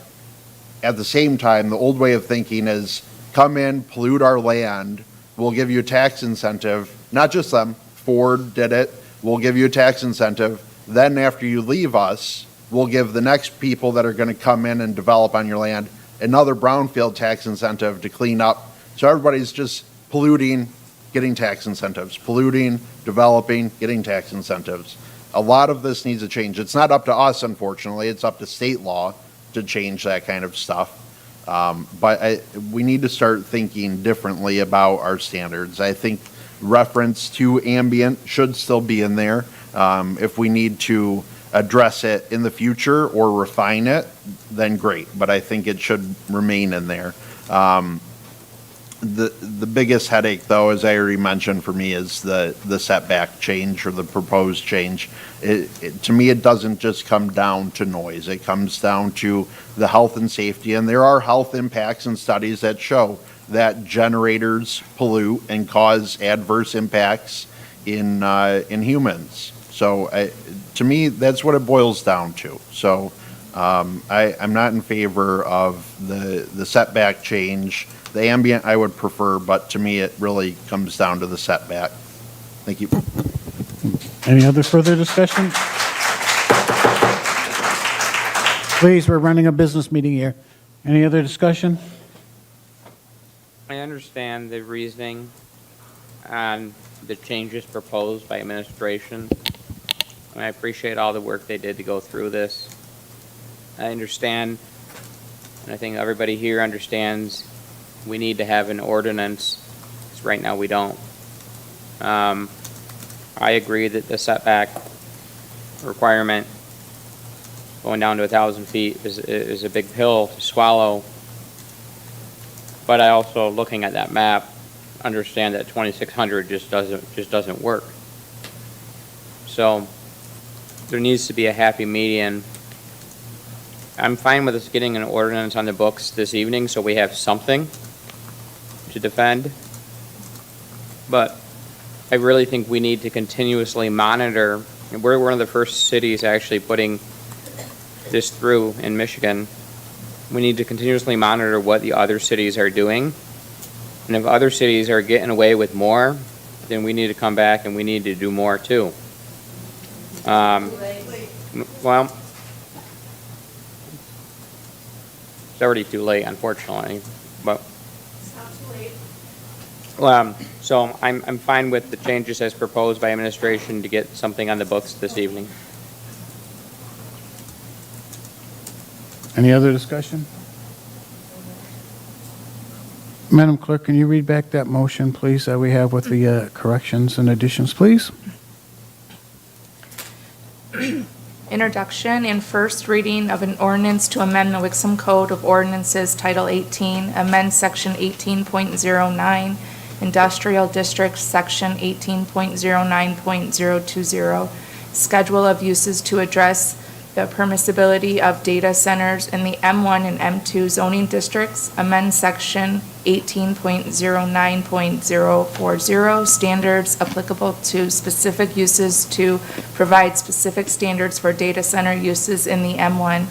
at the same time, the old way of thinking is come in, pollute our land, we'll give you a tax incentive. Not just them, Ford did it, we'll give you a tax incentive. Then after you leave us, we'll give the next people that are going to come in and develop on your land another brownfield tax incentive to clean up. So everybody's just polluting, getting tax incentives, polluting, developing, getting tax incentives. a lot of this needs to change. It's not up to us, unfortunately. It's up to state law to change that kind of stuff. But we need to start thinking differently about our standards. I think reference to ambient should still be in there. If we need to address it in the future or refine it, then great. But I think it should remain in there. The biggest headache, though, as I already mentioned for me, is the setback change or the proposed change. To me, it doesn't just come down to noise. It comes down to the health and safety, and there are health impacts and studies that show that generators pollute and cause adverse impacts in humans. So to me, that's what it boils down to. So I'm not in favor of the setback change. The ambient I would prefer, but to me, it really comes down to the setback. Thank you. Any other further discussion? Please, we're running a business meeting here. Any other discussion? I understand the reasoning on the changes proposed by administration. And I appreciate all the work they did to go through this. I understand, and I think everybody here understands, we need to have an ordinance, because right now we don't. I agree that the setback requirement going down to 1,000 feet is a big pill to swallow. But I also, looking at that map, understand that 2,600 just doesn't work. So there needs to be a happy median. I'm fine with us getting an ordinance on the books this evening, so we have something to defend. But I really think we need to continuously monitor, and we're one of the first cities actually putting this through in Michigan. We need to continuously monitor what the other cities are doing. And if other cities are getting away with more, then we need to come back and we need to do more too. Well, it's already too late, unfortunately, but. So I'm fine with the changes as proposed by administration to get something on the books this evening. Any other discussion? Madam Clerk, can you read back that motion, please, that we have with the corrections and additions, please? Introduction and first reading of an ordinance to amend the Wixom Code of Ordinances Title 18, amend Section 18.09, Industrial District, Section 18.09.020, Schedule of Uses to address the permissibility of data centers in the M1 and M2 zoning districts, amend Section 18.09.040, standards applicable to specific uses to provide specific standards for data center uses in the M1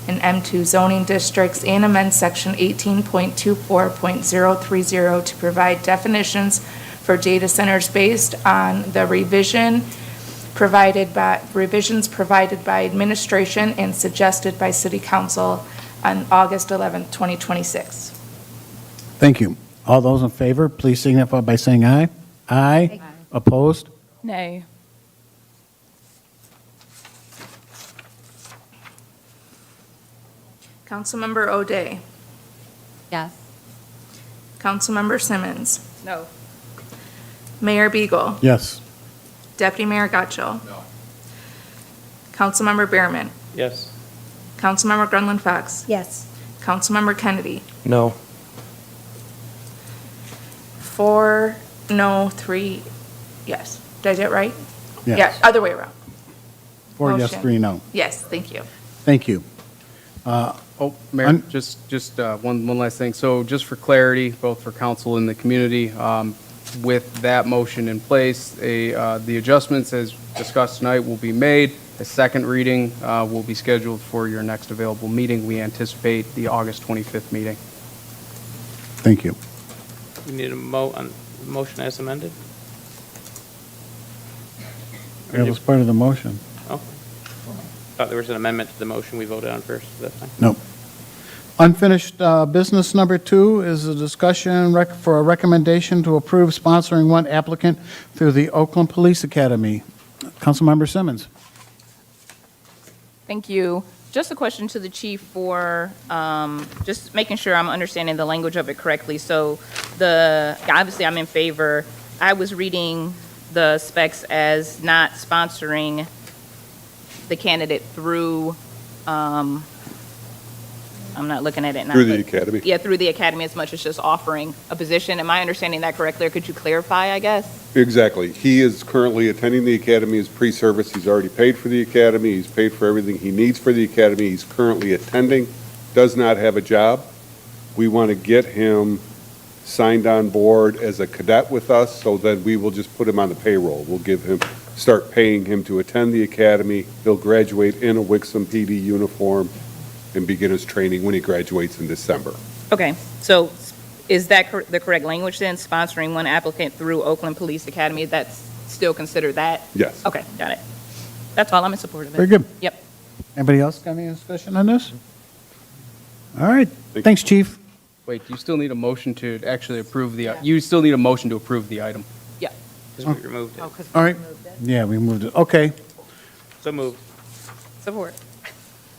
and M2 zoning districts, and amend Section 18.24.030 to provide definitions for data centers based on the revisions provided by administration and suggested by City Council on August 11th, 2026. Thank you. All those in favor, please signify by saying aye. Aye. Opposed? Nay. Councilmember O'Day. Yes. Councilmember Simmons. No. Mayor Beagle. Yes. Deputy Mayor Gotchel. No. Councilmember Behrman. Yes. Councilmember Grunland Fox. Yes. Councilmember Kennedy. No. 4, no, 3, yes. Did I get it right? Yes. Yeah, other way around. 4 yes, Motion. 3 no. Yes, thank you. Thank you. Oh, Mayor, just one last thing. So just for clarity, both for council and the community, with that motion in place, the adjustments as discussed tonight will be made. A second reading will be scheduled for your next available meeting. We anticipate the August 25th meeting. Thank you. We need a motion as amended? That was part of the motion. Oh. Thought there was an amendment to the motion we voted on first. That's fine. No. Unfinished business number 2 is a discussion for a recommendation to approve sponsoring one applicant through the Oakland Police Academy. Councilmember Simmons. Thank you. Just a question to the chief for just making sure I'm understanding the language of it correctly. So obviously I'm in favor. I was reading the specs as not sponsoring the candidate through, I'm not looking at it now. Through the but- academy. Yeah, through the academy as much as just offering a position. Am I understanding that correctly, or could you clarify, I guess? Exactly. He is currently attending the academy as pre-service. He's already paid for the academy. He's paid for everything he needs for the academy. He's currently attending, does not have a job. We want to get him signed on board as a cadet with us, so then we will just put him on the payroll. We'll start paying him to attend the academy. He'll graduate in a Wixom PD uniform and begin his training when he graduates in December. Okay, so is that the correct language then? Sponsoring one applicant through Oakland Police Academy, that's still considered that? Yes. Okay, got it. That's all. I'm in support of it. Very good. Yep. Anybody else got any discussion on this? All right, thanks, chief. Wait, you still need a motion to actually approve you still need a motion to approve the item. Yeah. Because we removed it. All right, yeah, we moved it, okay. So moved. Support.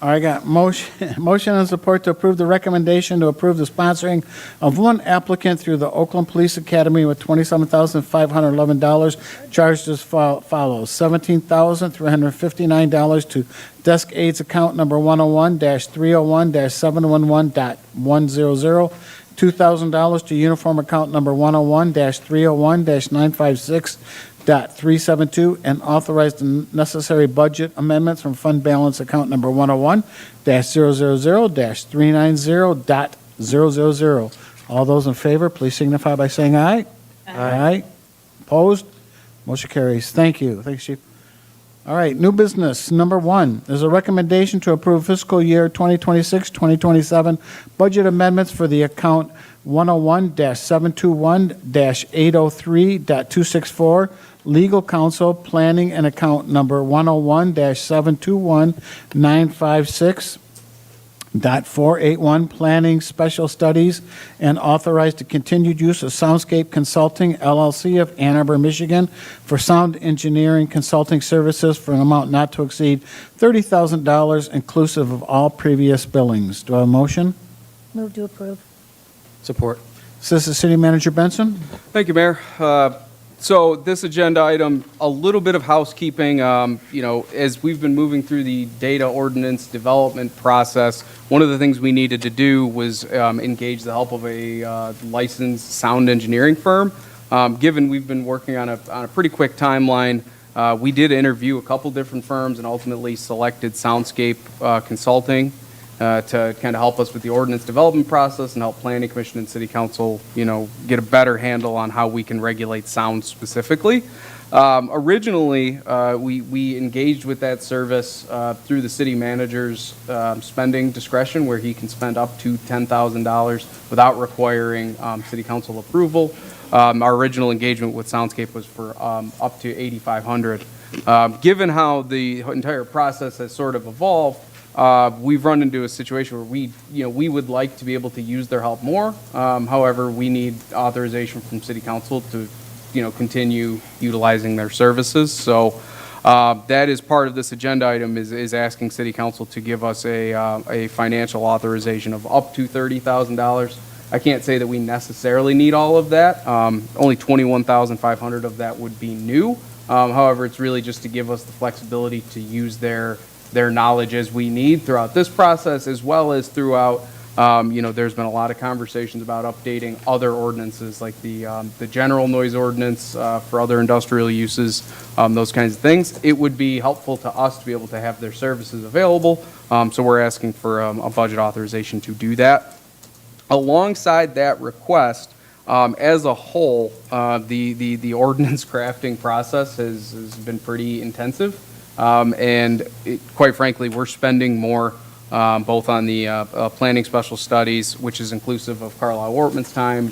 All right, got motion and support to approve the recommendation to approve the sponsoring of one applicant through the Oakland Police Academy with $27,511 charged as follows: $17,359 to desk aids account number 101-301-711.100, $2,000 to uniform account number 101-301-956.372, and authorize the necessary budget amendments from fund balance account number 101-000-390.000. All those in favor, please signify by saying aye. Aye. Opposed? Motion carries. Thank you. Thanks, Chief. All right, new business. Number one is a recommendation to approve fiscal year 2026-2027 budget amendments for the account 101-721-803.264, legal counsel, planning, and account number 101-721-956.481, planning, special studies, and authorize the continued use of Soundscape Consulting LLC of Ann Arbor, Michigan for sound engineering consulting services for an amount not to exceed $30,000 inclusive of all previous billings. Do I have a motion? Move to approve. Support. Assistant City Manager Benson? Thank you, Mayor. So this agenda item, a little bit of housekeeping. As we've been moving through the data ordinance development process, one of the things we needed to do was engage the help of a licensed sound engineering firm. Given we've been working on a pretty quick timeline, we did interview a couple different firms and ultimately selected Soundscape Consulting to kind of help us with the ordinance development process and help Planning Commission and City Council, get a better handle on how we can regulate sound specifically. Originally, we engaged with that service through the city manager's spending discretion, where he can spend up to $10,000 without requiring City Council approval. Our original engagement with Soundscape was for up to $8,500. Given how the entire process has sort of evolved, we've run into a situation where we would like to be able to use their help more. However, we need authorization from City Council to, continue utilizing their services. So that is part of this agenda item is asking City Council to give us a financial authorization of up to $30,000. I can't say that we necessarily need all of that. Only $21,500 of that would be new. However, it's really just to give us the flexibility to use their knowledge as we need throughout this process, as well as throughout, there's been a lot of conversations about updating other ordinances, like the general noise ordinance for other industrial uses, those kinds of things. It would be helpful to us to be able to have their services available, so we're asking for a budget authorization to do that. Alongside that request, as a whole, the ordinance crafting process has been pretty intensive. Quite frankly, we're spending more both on the planning special studies, which is inclusive of Carlisle Wortman's time,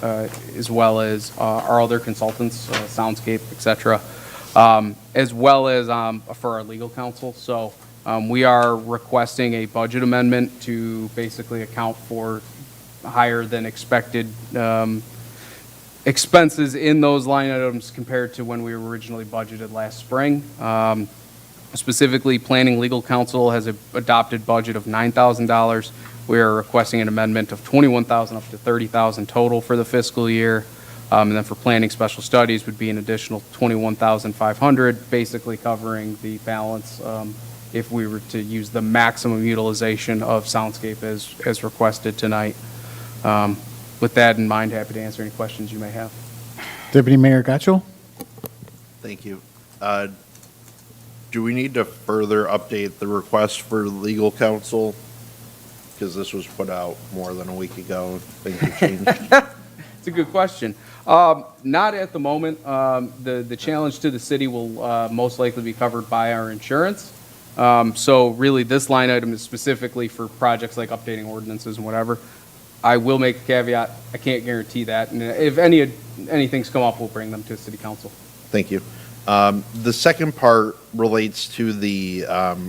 as well as our other consultants, Soundscape, et cetera, as well as for our legal counsel. So we are requesting a budget amendment to basically account for higher than expected expenses in those line items compared to when we were originally budgeted last spring. Specifically, Planning Legal Counsel has adopted budget of $9,000. We are requesting an amendment of $21,000 up to $30,000 total for the fiscal year. And then for Planning Special Studies would be an additional $21,500, basically covering the balance if we were to use the maximum utilization of Soundscape as requested tonight. With that in mind, happy to answer any questions you may have. Deputy Mayor Gaccio? Thank you. Do we need to further update the request for legal counsel? Because this was put out more than a week ago. Things have changed. It's a good question. Not at the moment. The challenge to the city will most likely be covered by our insurance. So really, this line item is specifically for projects like updating ordinances and whatever. I will make a caveat. I can't guarantee that. And if anything's come up, we'll bring them to city council. Thank you. The second part relates to the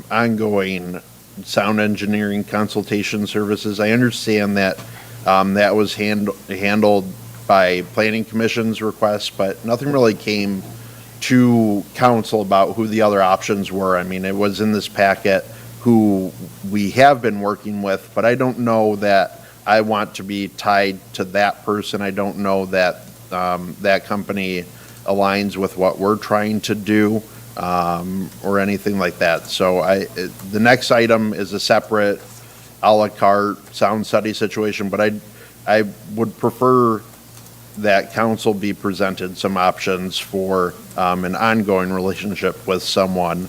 ongoing sound engineering consultation services. I understand that that was handled by Planning Commission's request, but nothing really came to council about who the other options were. I mean, it was in this packet who we have been working with, but I don't know that I want to be tied to that person. I don't know that that company aligns with what we're trying to do or anything like that. So the next item is a separate a la carte sound study situation, but I would prefer that council be presented some options for an ongoing relationship with someone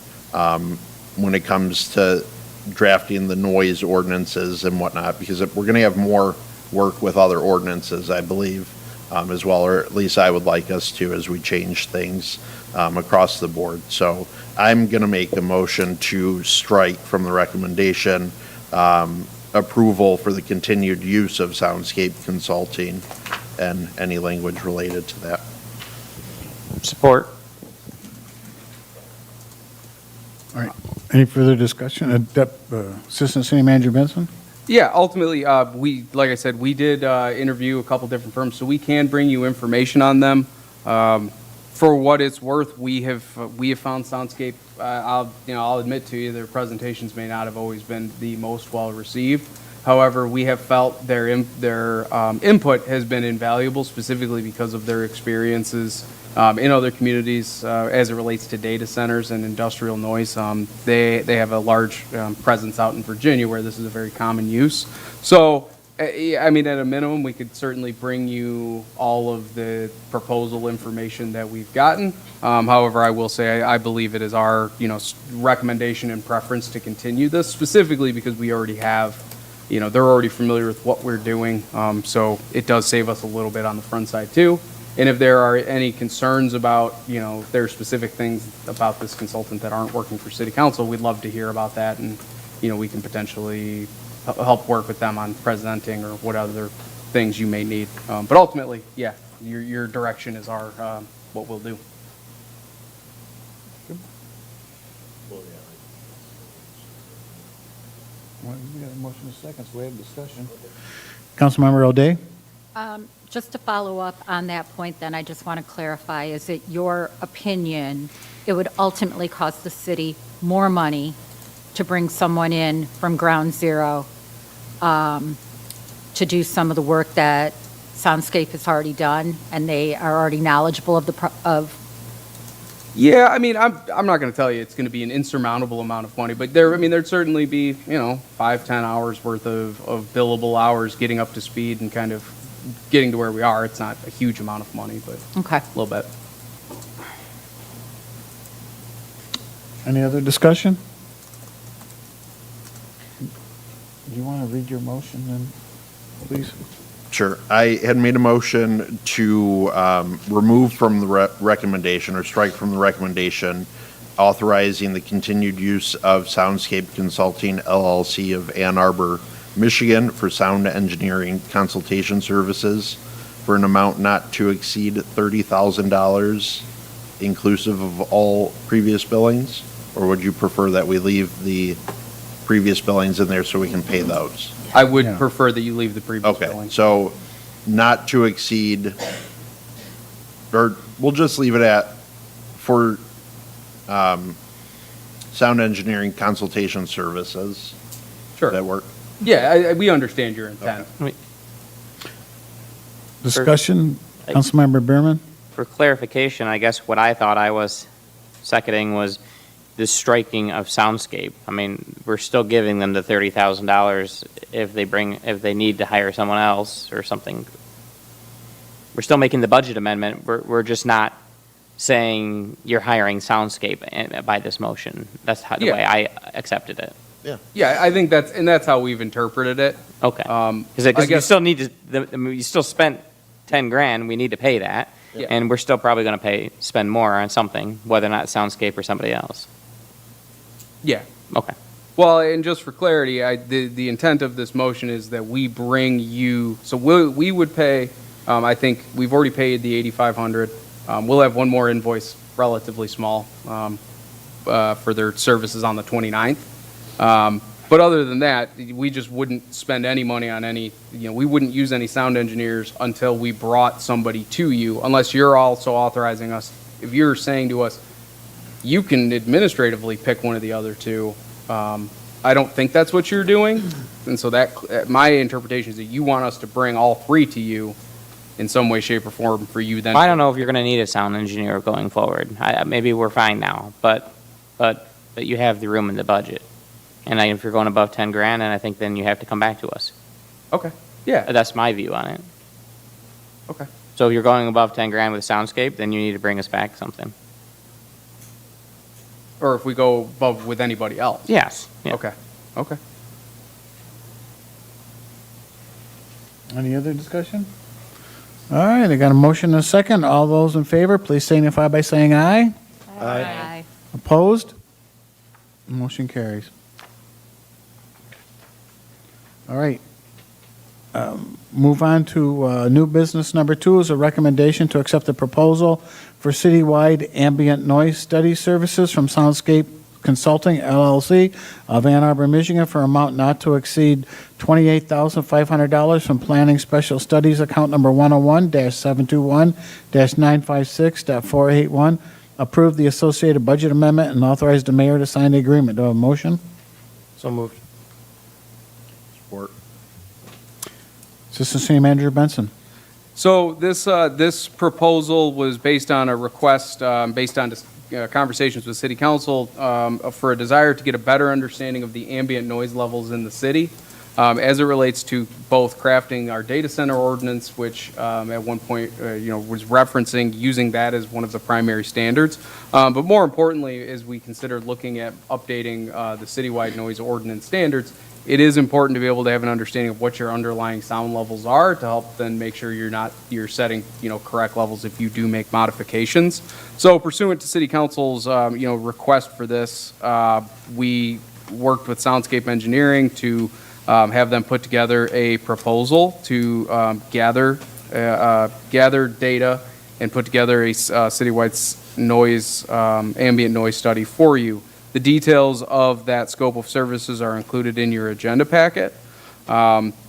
when it comes to drafting the noise ordinances and whatnot, because we're going to have more work with other ordinances, I believe, as well, or at least I would like us to, as we change things across the board. So I'm going to make a motion to strike from the recommendation approval for the continued use of Soundscape Consulting and any language related to that. Support. All right. Any further discussion? Assistant City Manager Benson? Yeah, ultimately, like I said, we did interview a couple different firms, so we can bring you information on them. For what it's worth, we have found Soundscape. I'll admit to you, their presentations may not have always been the most well received. However, we have felt their input has been invaluable, specifically because of their experiences in other communities as it relates to data centers and industrial noise. They have a large presence out in Virginia where this is a very common use. So, I mean, at a minimum, we could certainly bring you all of the proposal information that we've gotten. However, I will say I believe it is our recommendation and preference to continue this, specifically because we already have. They're already familiar with what we're doing, so it does save us a little bit on the front side too. And if there are any concerns about, if there are specific things about this consultant that aren't working for City Council, we'd love to hear about that, and we can potentially help work with them on presenting or what other things you may need. But ultimately, yeah, your direction is our what we'll do. Well, we got a motion and a second, so we have discussion. Councilmember O'Day? Just to follow up on that point, then, I just want to clarify, is it your opinion it would ultimately cost the city more money to bring someone in from ground zero to do some of the work that Soundscape has already done, and they are already knowledgeable of Yeah, I mean, I'm not going to tell you it's going to be an insurmountable amount of money, but there'd certainly be 5-10 hours worth of billable hours getting up to speed and kind of getting to where we are. It's not a huge amount of money, but Okay. a little bit. Any other discussion? Do you want to read your motion then, please? Sure. I had made a motion to remove from the recommendation or strike from the recommendation authorizing the continued use of Soundscape Consulting LLC of Ann Arbor, Michigan for sound engineering consultation services for an amount not to exceed $30,000 inclusive of all previous billings? Or would you prefer that we leave the previous billings in there so we can pay those? I would prefer that you leave the previous Okay, billing. so not to exceed, or we'll just leave it at, for sound engineering consultation services. Sure. That work? Yeah, we understand your intent. Discussion, Councilmember Bierman? For clarification, I guess what I thought I was seconding was the striking of soundscape. I mean, we're still giving them the $30,000 if they need to hire someone else or something. We're still making the budget amendment. We're just not saying you're hiring soundscape by this motion. That's the Yeah. way I accepted it. Yeah, I think that's how we've interpreted it. Okay. I Because you guess- still need to, you still spent 10 grand, we need to pay that. Yeah. And we're still probably going to spend more on something, whether or not it's Soundscape or somebody else. Yeah. Okay. Well, and just for clarity, the intent of this motion is that we bring you, so we would pay, I think we've already paid the $8,500. We'll have one more invoice, relatively small, for their services on the 29th. But other than that, we just wouldn't spend any money on we wouldn't use any sound engineers until we brought somebody to you, unless you're also authorizing us, if you're saying to us, you can administratively pick one of the other two. I don't think that's what you're doing. And so my interpretation is that you want us to bring all three to you in some way, shape, or form for you then. I don't know if you're going to need a sound engineer going forward. Maybe we're fine now, but you have the room in the budget. And if you're going above 10 grand, and I think then you have to come back to us. Okay. Yeah. That's my view on it. Okay. So if you're going above 10 grand with Soundscape, then you need to bring us back something. Or if we go above with anybody else. Yes. Yeah. Okay. Okay. Any other discussion? All right, I got a motion and a second. All those in favor, please signify by saying aye. Aye. Opposed? Motion carries. All right. Move on to new business number 2 is a recommendation to accept the proposal for citywide ambient noise study services from Soundscape Consulting LLC of Ann Arbor, Michigan for amount not to exceed $28,500 from Planning Special Studies account number 101-721-956.481. Approve the associated budget amendment and authorize the mayor to sign the agreement. Do I have a motion? So moved. Support. Assistant City Manager Benson. So this proposal was based on a request, based on conversations with City Council for a desire to get a better understanding of the ambient noise levels in the city as it relates to both crafting our data center ordinance, which at one point was referencing using that as one of the primary standards. But more importantly, as we considered looking at updating the citywide noise ordinance standards, it is important to be able to have an understanding of what your underlying sound levels are to help then make sure you're setting correct levels if you do make modifications. So pursuant to City Council's request for this, we worked with Soundscape Engineering to have them put together a proposal to gather data and put together a citywide noise ambient noise study for you. The details of that scope of services are included in your agenda packet.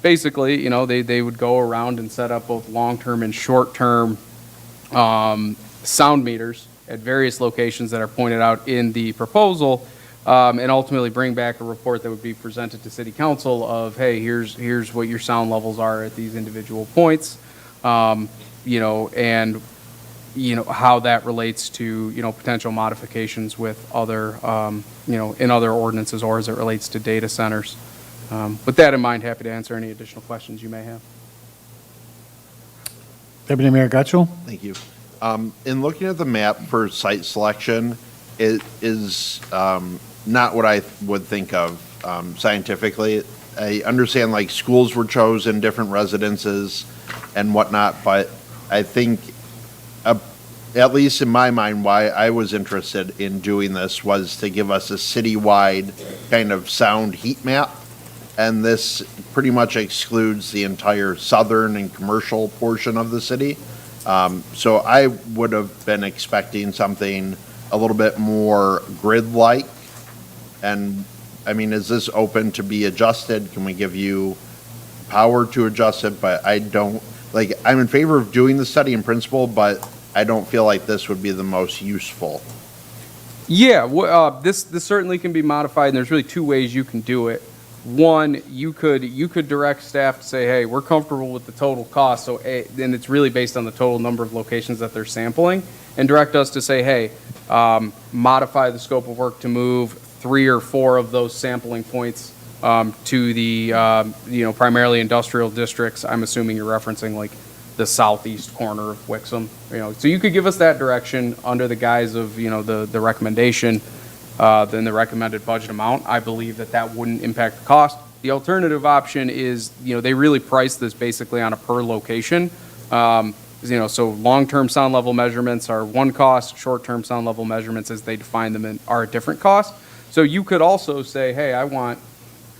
Basically, they would go around and set up both long-term and short-term sound meters at various locations that are pointed out in the proposal, and ultimately bring back a report that would be presented to City Council of, hey, here's what your sound levels are at these individual points, and how that relates to, potential modifications with other, in other ordinances or as it relates to data centers. With that in mind, happy to answer any additional questions you may have. Deputy Mayor Gutschel. Thank you. In looking at the map for site selection, it is not what I would think of scientifically. I understand like schools were chosen, different residences and whatnot, but I think at least in my mind, why I was interested in doing this was to give us a citywide kind of sound heat map. And this pretty much excludes the entire southern and commercial portion of the city. So I would have been expecting something a little bit more grid-like. And I mean, is this open to be adjusted? Can we give you power to adjust it? But I don't, I'm in favor of doing the study in principle, but I don't feel like this would be the most useful. Yeah, this certainly can be modified, and there's really two ways you can do it. One, you could direct staff to say, hey, we're comfortable with the total cost, so then it's really based on the total number of locations that they're sampling, and direct us to say, hey, modify the scope of work to move 3 or 4 of those sampling points to the primarily industrial districts. I'm assuming you're referencing like the southeast corner of Wixom. So you could give us that direction under the guise of the recommendation, then the recommended budget amount. I believe that wouldn't impact the cost. The alternative option is they really price this basically on a per location. So long-term sound level measurements are one cost, short-term sound level measurements as they define them are a different cost. So you could also say, hey, I want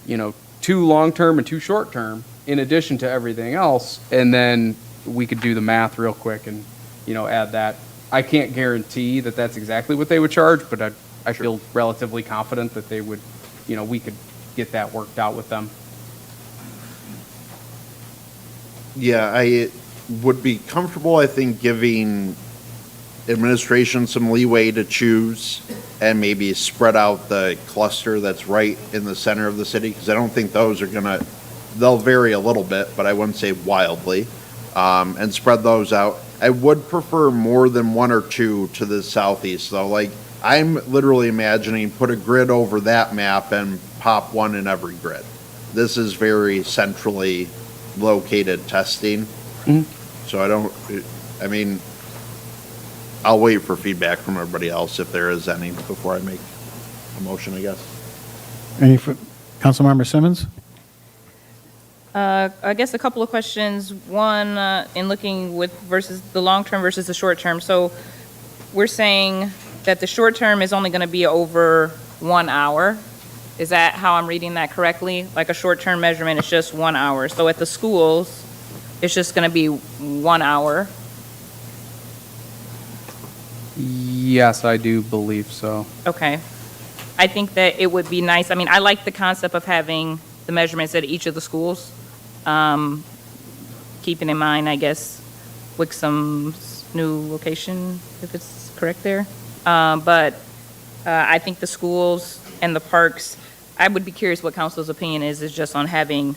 2 long-term and 2 short-term in addition to everything else, and then we could do the math real quick and add that. I can't guarantee that that's exactly what they would charge, but I feel relatively confident that they would, we could get that worked out with them. Yeah, I would be comfortable, I think, giving administration some leeway to choose and maybe spread out the cluster that's right in the center of the city, because I don't think those are they'll vary a little bit, but I wouldn't say wildly, and spread those out. I would prefer more than 1 or 2 to the southeast, though. Like, I'm literally imagining put a grid over that map and pop 1 in every grid. This is very centrally located testing. So I'll wait for feedback from everybody else if there is any before I make a motion, I guess. Councilmember Simmons? I guess a couple of questions. One, in looking with versus the long term versus the short term. So we're saying that the short term is only going to be over 1 hour. Is that how I'm reading that correctly? Like a short term measurement is just 1 hour. So at the schools, it's just going to be 1 hour. Yes, I do believe so. Okay. I think that it would be nice. I mean, I like the concept of having the measurements at each of the schools. Keeping in mind, I guess, Wixom's new location, if it's correct there. But I think the schools and the parks, I would be curious what council's opinion is just on having,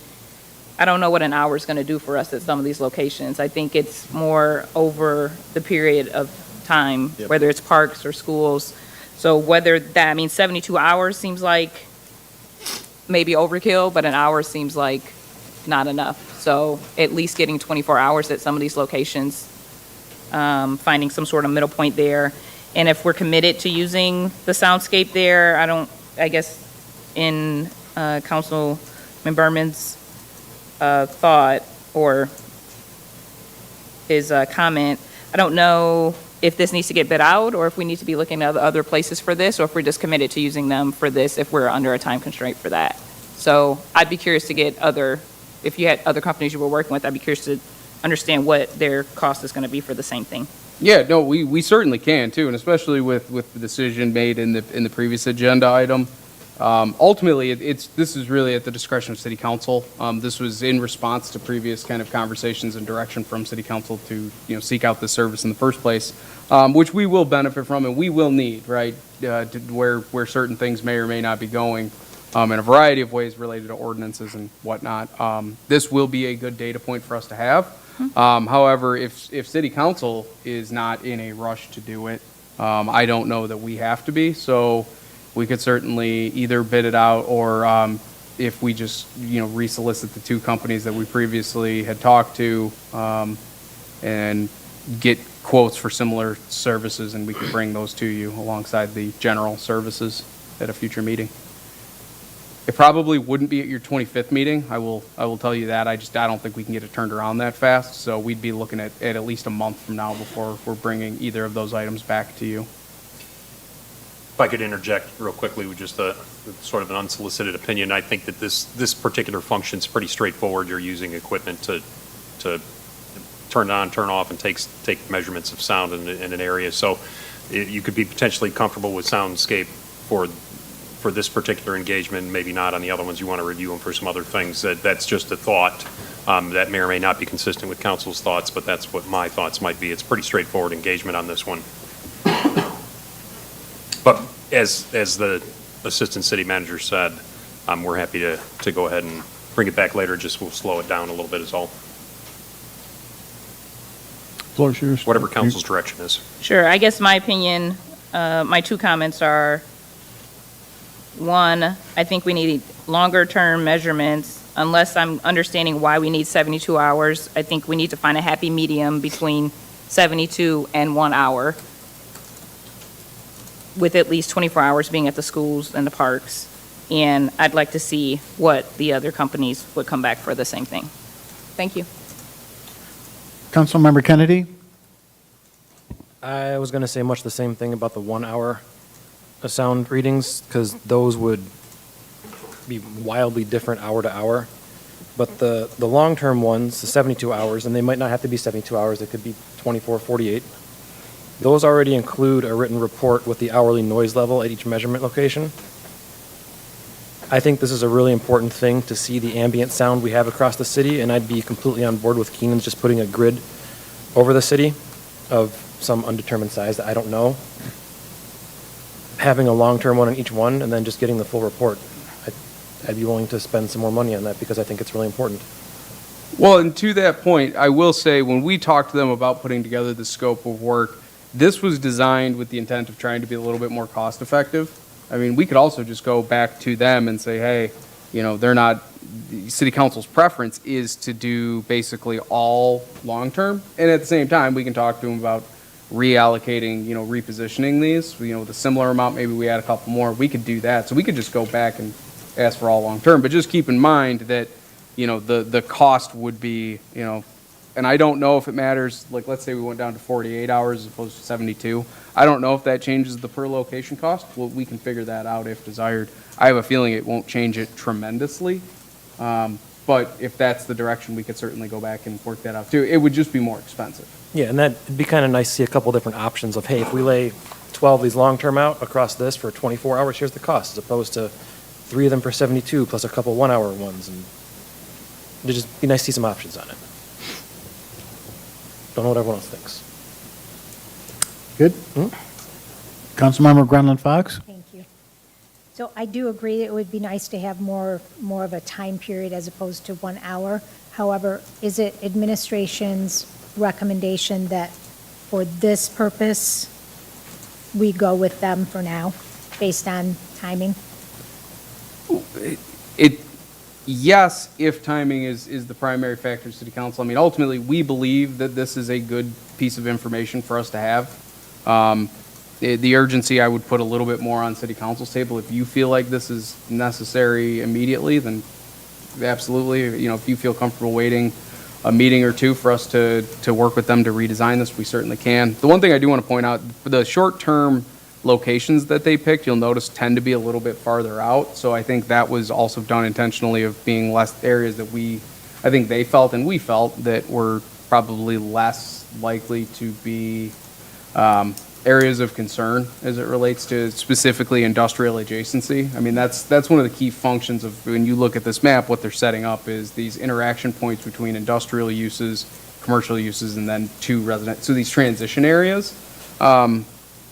I don't know what an hour is going to do for us at some of these locations. I think it's more over the period of time, whether it's parks or schools. So whether that, I mean, 72 hours seems like maybe overkill, but an hour seems like not enough. So at least getting 24 hours at some of these locations, finding some sort of middle point there. And if we're committed to using the soundscape there, I guess in Councilman Berman's thought or his comment, I don't know if this needs to get bid out or if we need to be looking at other places for this, or if we're just committed to using them for this if we're under a time constraint for that. So I'd be curious to get if you had other companies you were working with, I'd be curious to understand what their cost is going to be for the same thing. Yeah, no, we certainly can too, and especially with the decision made in the previous agenda item. Ultimately, this is really at the discretion of City Council. This was in response to previous kind of conversations and direction from City Council to seek out this service in the first place, which we will benefit from and we will need, right, where certain things may or may not be going in a variety of ways related to ordinances and whatnot. This will be a good data point for us to have. However, if City Council is not in a rush to do it, I don't know that we have to be. So we could certainly either bid it out or if we just resolicit the 2 companies that we previously had talked to and get quotes for similar services, and we could bring those to you alongside the general services at a future meeting. It probably wouldn't be at your 25th meeting. I will tell you that. I don't think we can get it turned around that fast. So we'd be looking at least a month from now before we're bringing either of those items back to you. If I could interject real quickly with just a sort of an unsolicited opinion, I think that this particular function is pretty straightforward. You're using equipment to turn on, turn off, and take measurements of sound in an area. So you could be potentially comfortable with Soundscape for this particular engagement, maybe not on the other ones. You want to review them for some other things. That's just a thought that may or may not be consistent with council's thoughts, but that's what my thoughts might be. It's pretty straightforward engagement on this one. But as the assistant city manager said, we're happy to go ahead and bring it back later, just we'll slow it down a little bit is all. Floor is yours. Whatever council's direction is. Sure, I guess my opinion, my two comments are, one, I think we need longer-term measurements. Unless I'm understanding why we need 72 hours, I think we need to find a happy medium between 72 and 1 hour, with at least 24 hours being at the schools and the parks. And I'd like to see what the other companies would come back for the same thing. Thank you. Councilmember Kennedy? I was going to say much the same thing about the 1 hour sound readings, because those would be wildly different hour to hour. But the long-term ones, the 72 hours, and they might not have to be 72 hours, it could be 24, 48. Those already include a written report with the hourly noise level at each measurement location. I think this is a really important thing to see the ambient sound we have across the city, and I'd be completely on board with Keenan's just putting a grid over the city of some undetermined size that I don't know. Having a long-term one on each one and then just getting the full report. I'd be willing to spend some more money on that because I think it's really important. Well, and to that point, I will say, when we talked to them about putting together the scope of work, this was designed with the intent of trying to be a little bit more cost-effective. I mean, we could also just go back to them and say, hey, you know, they're not, the city council's preference is to do basically all long-term. And at the same time, we can talk to them about reallocating, you know, repositioning these, you know, with a similar amount, maybe we add a couple more, we could do that. So we could just go back and ask for all long-term, but just keep in mind that, you know, the cost would be, you know, and I don't know if it matters, like, let's say we went down to 48 hours as opposed to 72. I don't know if that changes the per location cost. Well, we can figure that out if desired. I have a feeling it won't change it tremendously. But if that's the direction, we could certainly go back and work that out too. It would just be more expensive. Yeah, and that'd be kind of nice to see a couple different options of, hey, if we lay 12 of these long-term out across this for 24 hours, here's the cost, as opposed to 3 of them for 72 plus a couple 1 hour ones. And it'd just be nice to see some options on it. Don't know what everyone else thinks. Good? Councilmember Grenlin Fox? Thank you. So I do agree it would be nice to have more of a time period as opposed to 1 hour. However, is it administration's recommendation that for this purpose, we go with them for now, based on timing? Yes, if timing is the primary factor of city council. I mean, ultimately, we believe that this is a good piece of information for us to have. The urgency, I would put a little bit more on city council's table. If you feel like this is necessary immediately, then absolutely, you know, if you feel comfortable waiting a meeting or two for us to work with them to redesign this, we certainly can. The one thing I do want to point out, the short-term locations that they picked, you'll notice, tend to be a little bit farther out. So I think that was also done intentionally, of being less areas that I think they felt and we felt that were probably less likely to be areas of concern as it relates to specifically industrial adjacency. I mean, that's one of the key functions of, when you look at this map, what they're setting up is these interaction points between industrial uses, commercial uses, and then so these transition areas.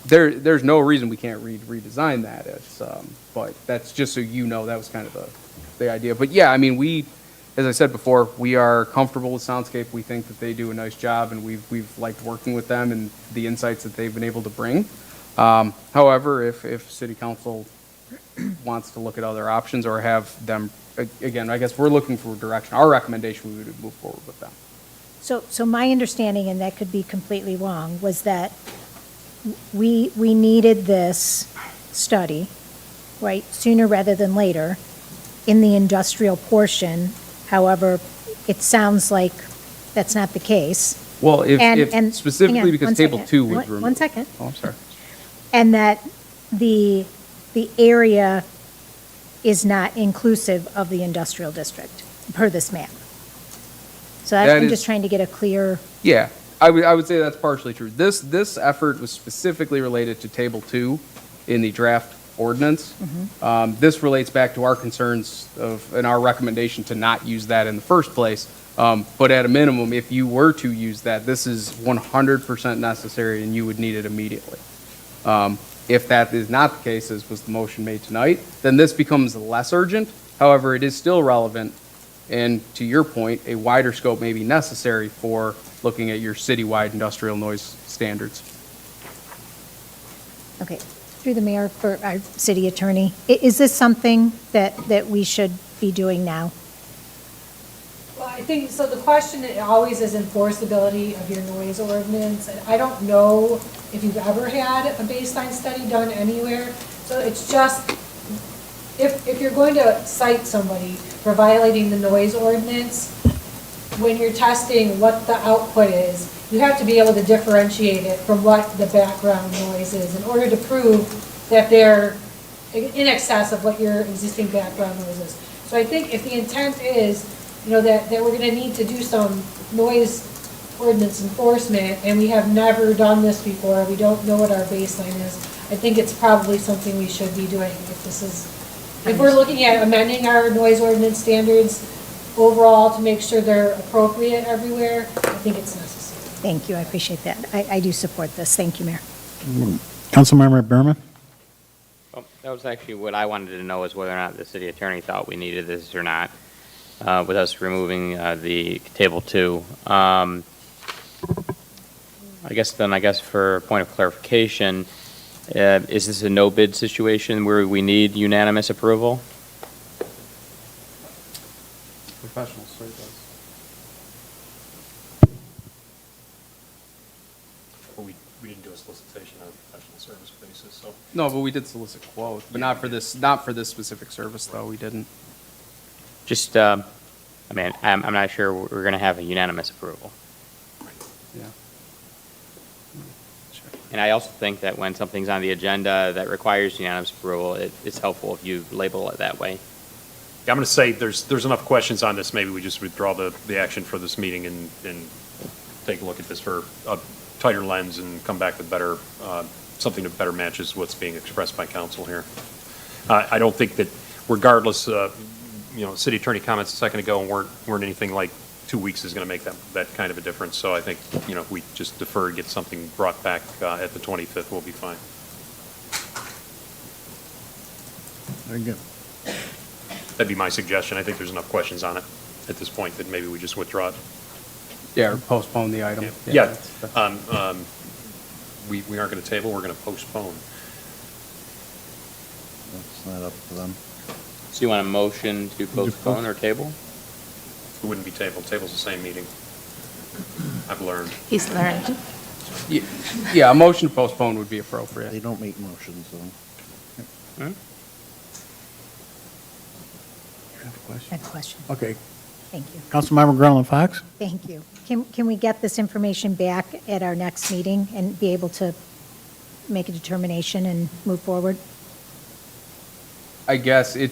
There's no reason we can't redesign that. But that's just so you know, that was kind of the idea. But yeah, I mean, as I said before, we are comfortable with Soundscape. We think that they do a nice job, and we've liked working with them and the insights that they've been able to bring. However, if City Council wants to look at other options or have them, again, I guess we're looking for direction. Our recommendation, we would move forward with them. So my understanding, and that could be completely wrong, was that we needed this study, right, sooner rather than later in the industrial portion. However, it sounds like that's not the case. Well, if And specifically hang on, because one table second. 2 was removed. 1 second. Oh, I'm sorry. And that the area is not inclusive of the industrial district per this map. So I'm just trying to get a clear. Yeah, I would say that's partially true. This effort was specifically related to table 2 in the draft ordinance. This relates back to our concerns and our recommendation to not use that in the first place. But at a minimum, if you were to use that, this is 100% necessary and you would need it immediately. If that is not the case, as was the motion made tonight, then this becomes less urgent. However, it is still relevant, and to your point, a wider scope may be necessary for looking at your citywide industrial noise standards. Okay, through the mayor for our city attorney, is this something that we should be doing now? Well, I think, so the question always is enforceability of your noise ordinance, and I don't know if you've ever had a baseline study done anywhere, so it's just, if you're going to cite somebody for violating the noise ordinance, when you're testing what the output is, you have to be able to differentiate it from what the background noise is in order to prove that they're in excess of what your existing background noise is. So I think if the intent is, that we're gonna need to do some noise ordinance enforcement, and we have never done this before, we don't know what our baseline is, I think it's probably something we should be doing if we're looking at amending our noise ordinance standards overall to make sure they're appropriate everywhere, I think it's necessary. Thank you, I appreciate that. I do support this. Thank you, Mayor. Councilmember Berman? Well, that was actually what I wanted to know, is whether or not the city attorney thought we needed this or not, with us removing the table 2. I guess for point of clarification, is this a no bid situation where we need unanimous approval? Professional service. We didn't do a solicitation on a professional service basis, so. No, but we did solicit quotes, but not for this specific service, though, we didn't. Just, I'm not sure we're going to have a unanimous approval. Yeah. And I also think that when something's on the agenda that requires unanimous approval, it's helpful if you label it that way. Yeah, I'm going to say there's enough questions on this. Maybe we just withdraw the action for this meeting and take a look at this for a tighter lens and come back with better, something that better matches what's being expressed by council here. I don't think that regardless, city attorney comments a second ago weren't anything like 2 weeks is going to make that kind of a difference. So I think, if we just defer and get something brought back at the 25th, we'll be fine. Very good. That'd be my suggestion. I think there's enough questions on it at this point that maybe we just withdraw it. Yeah, or postpone the item. Yeah. We aren't going to table, we're going to postpone. That's not up to them. So you want a motion to postpone or table? It wouldn't be tabled. Table's the same meeting. I've learned. He's learned. Yeah, a motion to postpone would be appropriate. They don't make motions, though. Hmm? You have a question? I have a question. Okay. Thank you. Councilmember Garland Fox? Thank you. Can we get this information back at our next meeting and be able to make a determination and move forward? I guess it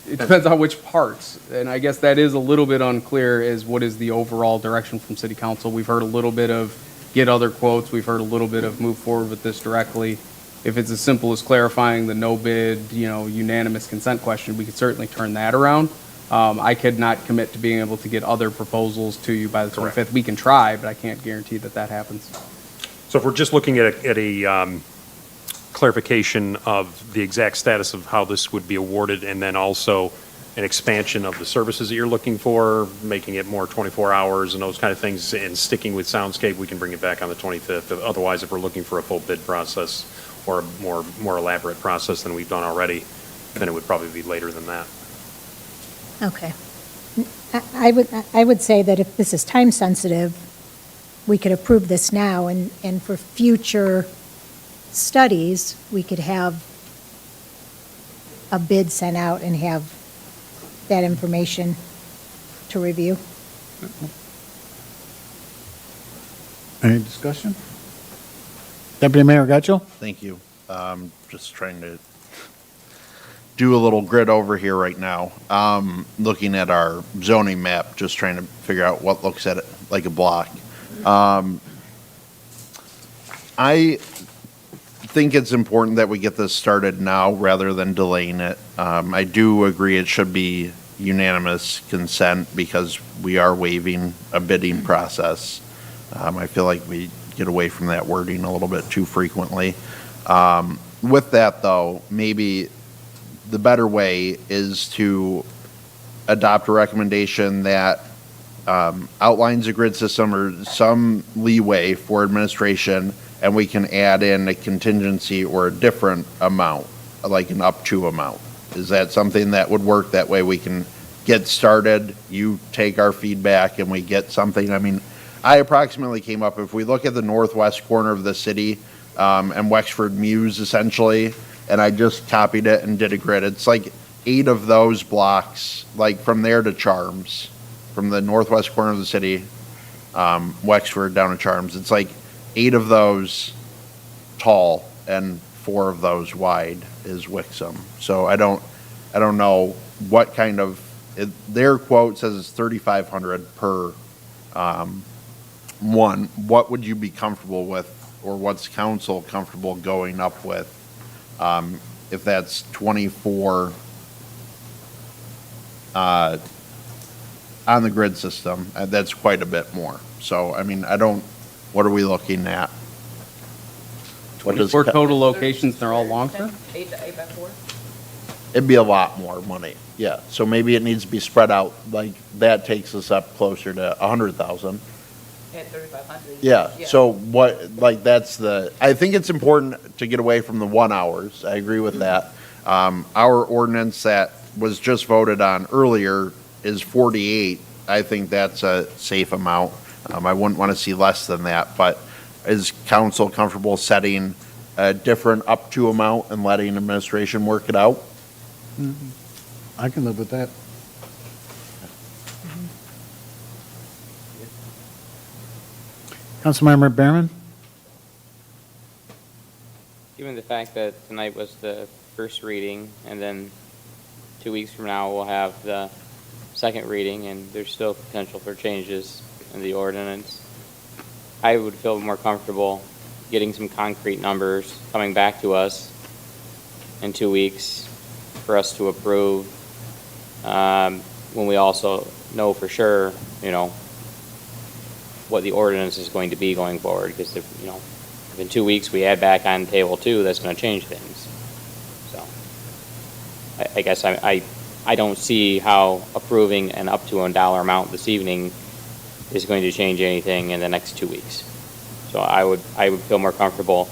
depends on which parts, and I guess that is a little bit unclear as what is the overall direction from city council. We've heard a little bit of get other quotes, we've heard a little bit of move forward with this directly. If it's as simple as clarifying the no bid, unanimous consent question, we could certainly turn that around. I could not commit to being able to get other proposals to you by the 25th. Correct. We can try, but I can't guarantee that happens. So if we're just looking at a clarification of the exact status of how this would be awarded, and then also an expansion of the services that you're looking for, making it more 24 hours and those kind of things, and sticking with Soundscape, we can bring it back on the 25th. Otherwise, if we're looking for a full bid process or a more elaborate process than we've done already, then it would probably be later than that. Okay. I would say that if this is time sensitive, we could approve this now, and for future studies, we could have a bid sent out and have that information to review. Any discussion? Deputy Mayor Gutschall? Thank you. Just trying to do a little grid over here right now. Looking at our zoning map, just trying to figure out what looks at it like a block. I think it's important that we get this started now rather than delaying it. I do agree it should be unanimous consent because we are waiving a bidding process. I feel like we get away from that wording a little bit too frequently. with that, though, maybe the better way is to adopt a recommendation that outlines a grid system or some leeway for administration, and we can add in a contingency or a different amount, like an up to amount. Is that something that would work? That way we can get started, you take our feedback, and we get something. I mean, I approximately came up, if we look at the northwest corner of the city, and Wexford Muse essentially, and I just copied it and did a grid. It's like 8 of those blocks, like from there to Charms, from the northwest corner of the city, Wexford down to Charms. It's like 8 of those tall and 4 of those wide is Wixom. So I don't know what kind of, their quote says it's 3,500 per one. What would you be comfortable with, or what's council comfortable going up with? If that's 24 on the grid system, that's quite a bit more. So, I mean, what are we looking at? What does 24 total locations, they're all long-term? 8 by 4? It'd be a lot more money, yeah. So maybe it needs to be spread out, like, that takes us up closer to 100,000. At 3,500. Yeah, so what, like, I think it's important to get away from the 1 hours, I agree with that. Our ordinance that was just voted on earlier is 48. I think that's a safe amount. I wouldn't want to see less than that, but is council comfortable setting a different up to amount and letting administration work it out? I can live with that. Councilmember Behrman? Given the fact that tonight was the first reading, and then 2 weeks from now we'll have the second reading, and there's still potential for changes in the ordinance, I would feel more comfortable getting some concrete numbers coming back to us in 2 weeks for us to approve, when we also know for sure, what the ordinance is going to be going forward, because if in 2 weeks we add back on table 2, that's going to change things. So I guess I don't see how approving an up to $1 amount this evening is going to change anything in the next 2 weeks. So I would feel more comfortable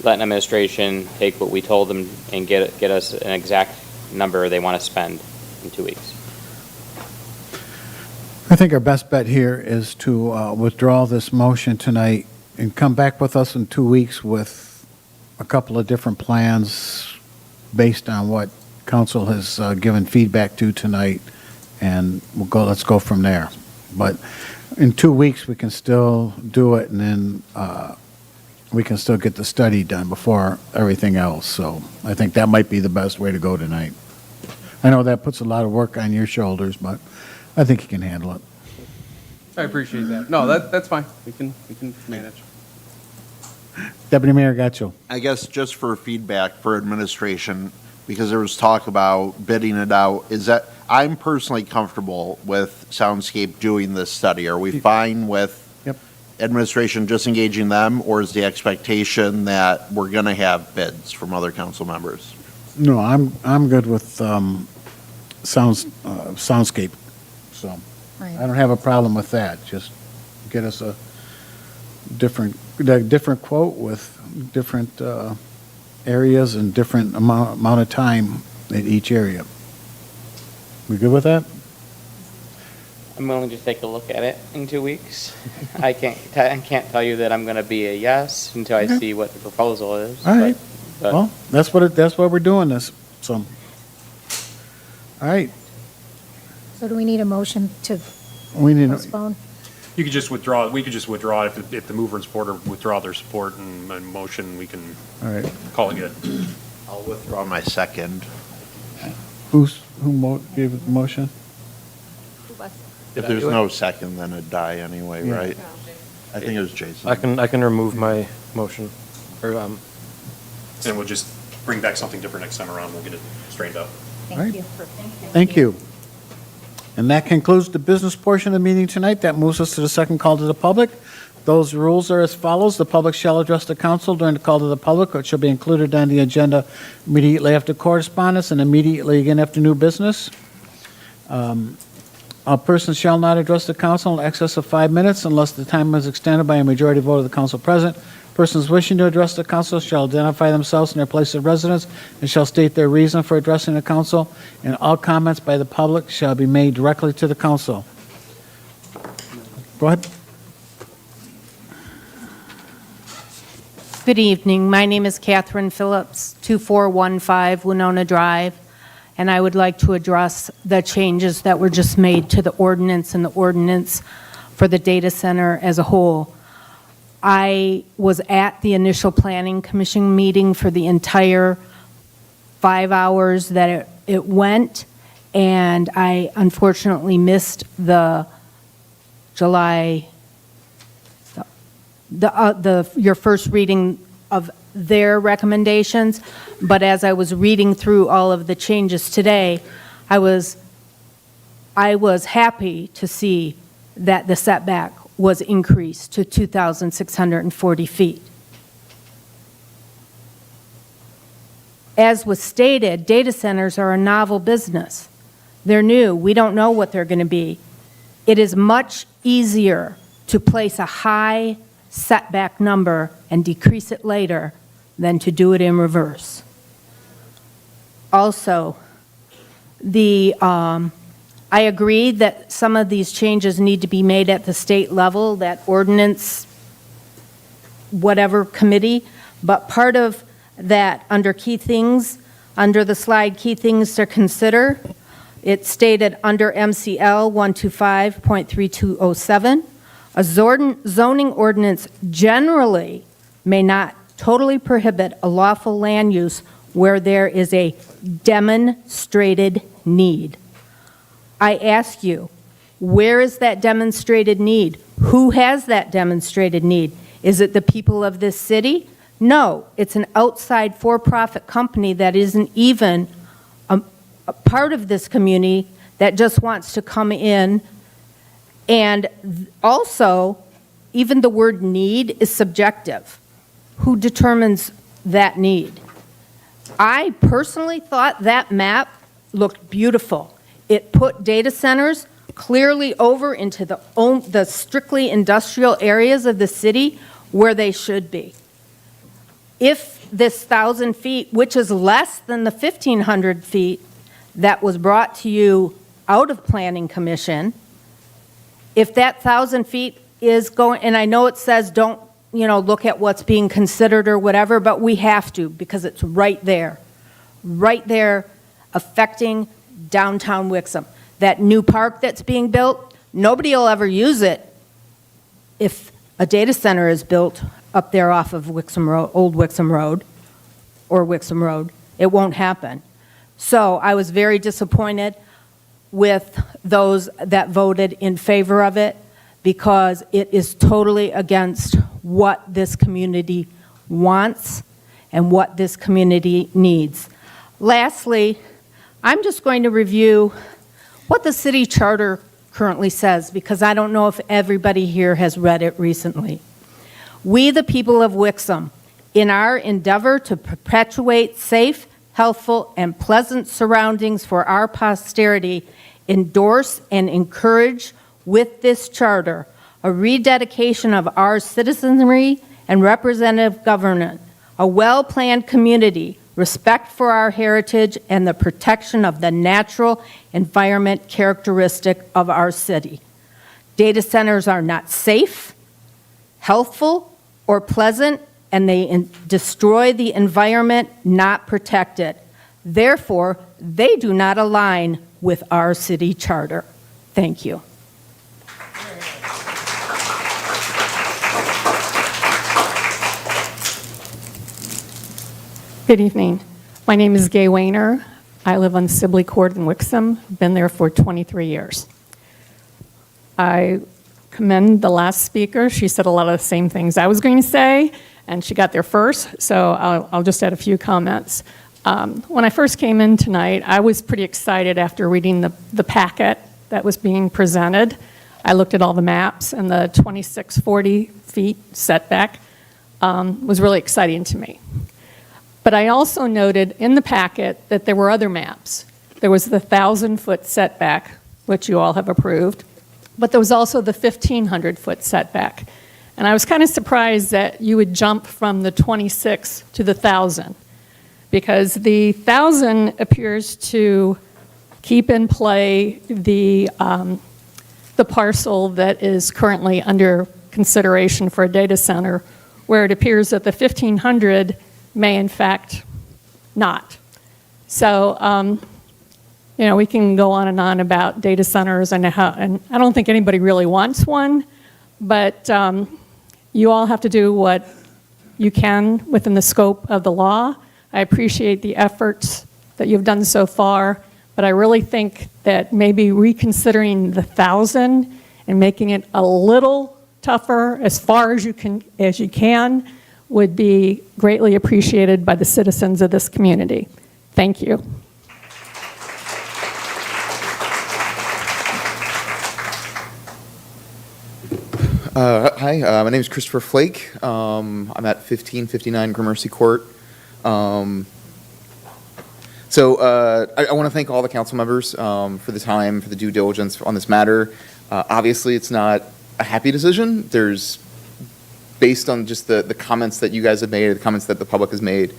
letting administration take what we told them and get us an exact number they want to spend in 2 weeks. I think our best bet here is to withdraw this motion tonight and come back with us in 2 weeks with a couple of different plans based on what council has given feedback to tonight, and let's go from there. But in 2 weeks, we can still do it, and then we can still get the study done before everything else. So I think that might be the best way to go tonight. I know that puts a lot of work on your shoulders, but I think you can handle it. I appreciate that. No, that's fine. We can manage. Deputy Mayor Gatchell. I guess just for feedback for administration, because there was talk about bidding it out, is that I'm personally comfortable with Soundscape doing this study. Are we fine with administration just engaging them, or is the expectation that we're going to have bids from other council members? No, I'm good with Soundscape, so Right. I don't have a problem with that. Just get us a different quote with different areas and different amount of time in each area. We good with that? I'm willing to take a look at it in 2 weeks. I can't tell you that I'm going to be a yes until I see what the proposal is. All right. but- Well, that's what we're doing this, so. All right, So do we need a motion to we need, postpone? You could just withdraw, we could just withdraw if the mover and supporter withdraw their support and motion, we can all right. call it good. I'll withdraw my second. Who gave the motion? If there's no second, then it'd die anyway, Yeah. right? I think it was Jason. I can remove my motion, or, And we'll just bring back something different next time around, we'll get it straightened out. Right. Thank you. Thank you. And that concludes the business portion of the meeting tonight. That moves us to the second call to the public. Those rules are as follows. The public shall address the council during the call to the public, which shall be included on the agenda immediately after correspondence and immediately again after new business. A person shall not address the council in excess of 5 minutes unless the time is extended by a majority vote of the council present. Persons wishing to address the council shall identify themselves and their place of residence and shall state their reason for addressing the council, and all comments by the public shall be made directly to the council. Go ahead. Good evening. My name is Catherine Phillips, 2415 Winona Drive, and I would like to address the changes that were just made to the ordinance and the ordinance for the data center as a whole. I was at the initial planning commission meeting for the entire 5 hours that it went, and I unfortunately missed the July, your first reading of their recommendations, but as I was reading through all of the changes today, I was happy to see that the setback was increased to 2,640 feet. As was stated, data centers are a novel business. They're new. We don't know what they're going to be. It is much easier to place a high setback number and decrease it later than to do it in reverse. Also, I agree that some of these changes need to be made at the state level, that ordinance, whatever committee, but part of that under key things, under the slide key things to consider, it stated under MCL 125.3207, a zoning ordinance generally may not totally prohibit a lawful land use where there is a demonstrated need. I ask you, where is that demonstrated need? Who has that demonstrated need? Is it the people of this city? No, it's an outside for-profit company that isn't even a part of this community that just wants to come in. And also, even the word need is subjective. Who determines that need? I personally thought that map looked beautiful. It put data centers clearly over into the strictly industrial areas of the city where they should be. If this 1,000 feet, which is less than the 1,500 feet that was brought to you out of Planning Commission, if that 1,000 feet is going, and I know it says don't, look at what's being considered or whatever, but we have to because it's right there affecting downtown Wixom. That new park that's being built, nobody will ever use it if a data center is built up there off of Wixom Road, Old Wixom Road or Wixom Road. It won't happen. So I was very disappointed with those that voted in favor of it because it is totally against what this community wants and what this community needs. Lastly, I'm just going to review what the city charter currently says because I don't know if everybody here has read it recently. We, the people of Wixom, in our endeavor to perpetuate safe, healthful, and pleasant surroundings for our posterity, endorse and encourage with this charter a rededication of our citizenry and representative government, a well-planned community, respect for our heritage, and the protection of the natural environment characteristic of our city. Data centers are not safe, healthful, or pleasant, and they destroy the environment, not protect it. Therefore, they do not align with our city charter. Thank you. Good evening. My name is Gay Wayner. I live on Sibley Court in Wixom. Been there for 23 years. I commend the last speaker. She said a lot of the same things I was going to say, and she got there first, so I'll just add a few comments. When I first came in tonight, I was pretty excited after reading the packet that was being presented. I looked at all the maps, and the 2640 feet setback was really exciting to me. But I also noted in the packet that there were other maps. There was the 1,000-foot setback, which you all have approved, but there was also the 1,500-foot setback. And I was kind of surprised that you would jump from the 26 to the 1,000, because the 1,000 appears to keep in play the parcel that is currently under consideration for a data center, where it appears that the 1,500 may in fact not. So, we can go on and on about data centers and I don't think anybody really wants one, but you all have to do what you can within the scope of the law. I appreciate the efforts that you've done so far, but I really think that maybe reconsidering the 1,000 and making it a little tougher as far as you can would be greatly appreciated by the citizens of this community. Thank you. Hi, my name is Christopher Flake. I'm at 1559 Gramercy Court. I want to thank all the council members for the time, for the due diligence on this matter. Obviously, it's not a happy decision. Based on just the comments that you guys have made, the comments that the public has made,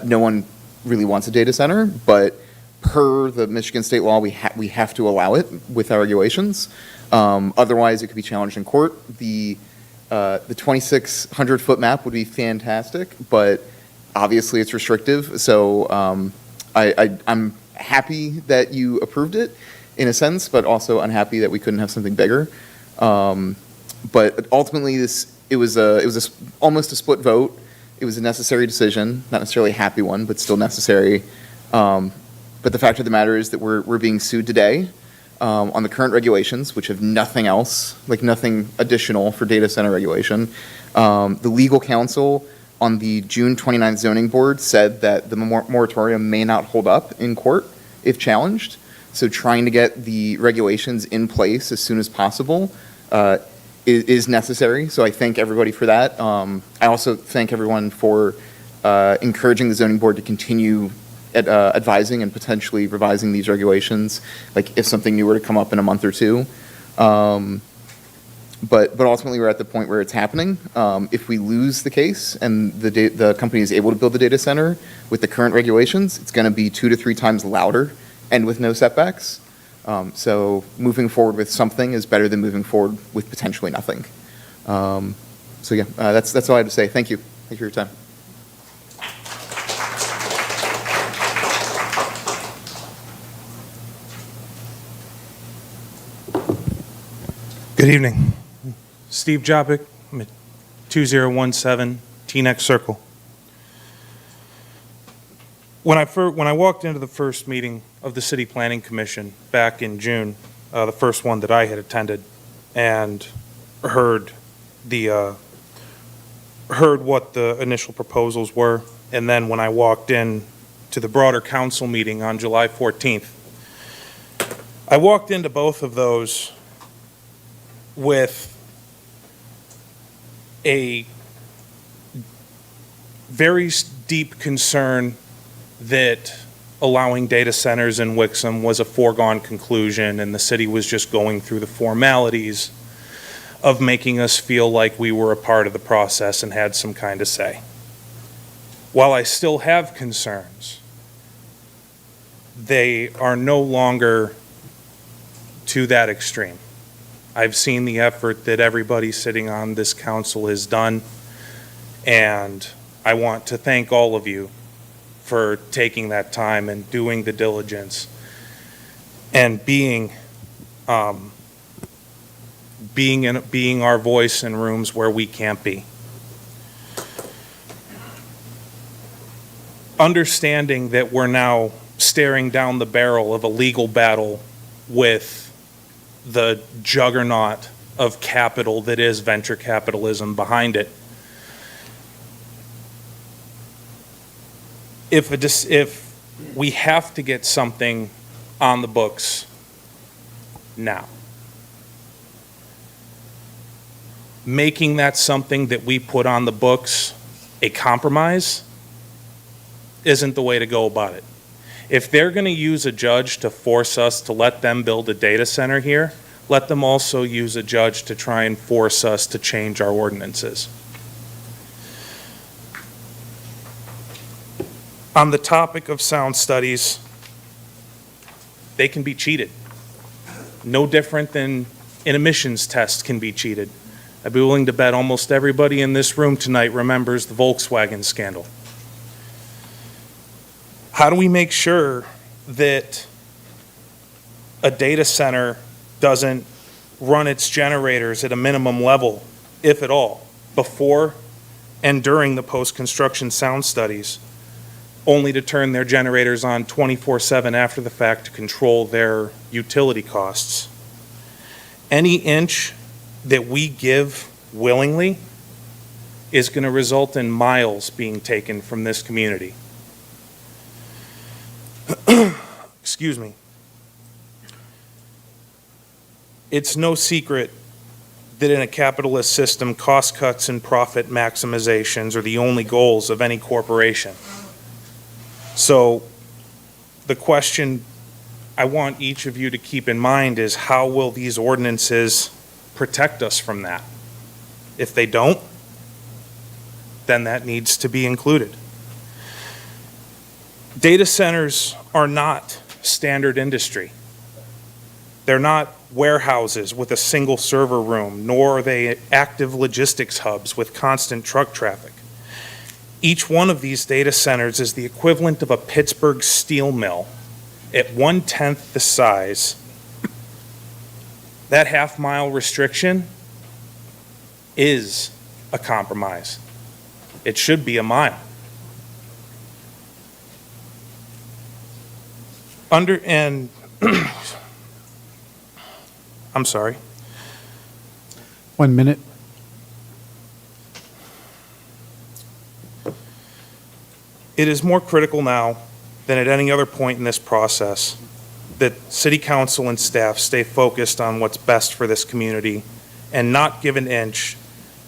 no one really wants a data center, but per the Michigan state law, we have to allow it with our regulations. Otherwise, it could be challenged in court. The 2,600-foot map would be fantastic, but obviously it's restrictive. So I'm happy that you approved it in a sense, but also unhappy that we couldn't have something bigger. But ultimately, it was almost a split vote. It was a necessary decision, not necessarily a happy one, but still necessary. But the fact of the matter is that we're being sued today on the current regulations, which have nothing else, like nothing additional for data center regulation. The legal counsel on the June 29th zoning board said that the moratorium may not hold up in court if challenged. So trying to get the regulations in place as soon as possible is necessary. So I thank everybody for that. I also thank everyone for encouraging the zoning board to continue advising and potentially revising these regulations, like if something new were to come up in a month or two. But ultimately, we're at the point where it's happening. If we lose the case and the company is able to build the data center with the current regulations, it's going to be 2 to 3 times louder and with no setbacks. So moving forward with something is better than moving forward with potentially nothing. That's all I had to say. Thank you. Thank you for your time. Good evening. Steve Jobick, I'm at 2017 Teaneck Circle. When I walked into the first meeting of the City Planning Commission back in June, the first one that I had attended, and heard what the initial proposals were, and then when I walked in to the broader council meeting on July 14th, I walked into both of those with a very deep concern that allowing data centers in Wixom was a foregone conclusion and the city was just going through the formalities of making us feel like we were a part of the process and had some kind of say. While I still have concerns, they are no longer to that extreme. I've seen the effort that everybody sitting on this council has done, and I want to thank all of you for taking that time and doing the diligence and being our voice in rooms where we can't be. Understanding that we're now staring down the barrel of a legal battle with the juggernaut of capital that is venture capitalism behind it. If we have to get something on the books now, making that something that we put on the books a compromise isn't the way to go about it. If they're going to use a judge to force us to let them build a data center here, let them also use a judge to try and force us to change our ordinances. On the topic of sound studies, they can be cheated. No different than an emissions test can be cheated. I'd be willing to bet almost everybody in this room tonight remembers the Volkswagen scandal. How do we make sure that a data center doesn't run its generators at a minimum level, if at all, before and during the post-construction sound studies, only to turn their generators on 24/7 after the fact to control their utility costs? Any inch that we give willingly is going to result in miles being taken from this community. Excuse me. It's no secret that in a capitalist system, cost cuts and profit maximizations are the only goals of any corporation. So the question I want each of you to keep in mind is, how will these ordinances protect us from that? If they don't, then that needs to be included. Data centers are not standard industry. They're not warehouses with a single server room, nor are they active logistics hubs with constant truck traffic. Each one of these data centers is the equivalent of a Pittsburgh steel mill at 1/10 the size. That half-mile restriction is a compromise. It should be a mile. I'm sorry. 1 minute. It is more critical now than at any other point in this process that City Council and staff stay focused on what's best for this community and not give an inch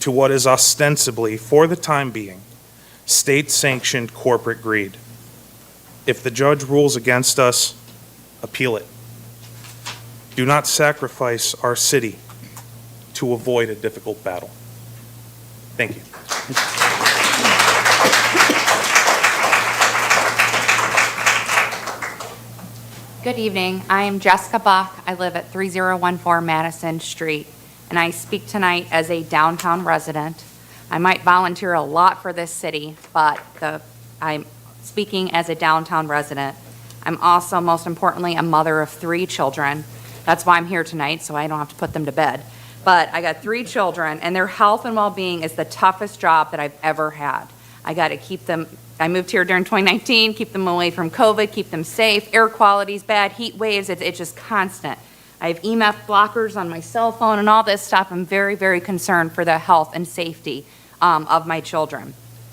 to what is ostensibly, for the time being, state-sanctioned corporate greed. If the judge rules against us, appeal it. Do not sacrifice our city to avoid a difficult battle. Thank you. Good evening. I am Jessica Buck. I live at 3014 Madison Street, and I speak tonight as a downtown resident. I might volunteer a lot for this city, but I'm speaking as a downtown resident. I'm also, most importantly, a mother of 3 children. That's why I'm here tonight, so I don't have to put them to bed. But I got 3 children, and their health and well-being is the toughest job that I've ever had. I got to keep them. I moved here during 2019, keep them away from COVID, keep them safe. Air quality's bad, heat waves, it's just constant. I have EMF blockers on my cell phone and all this stuff. I'm very, very concerned for the health and safety of my children.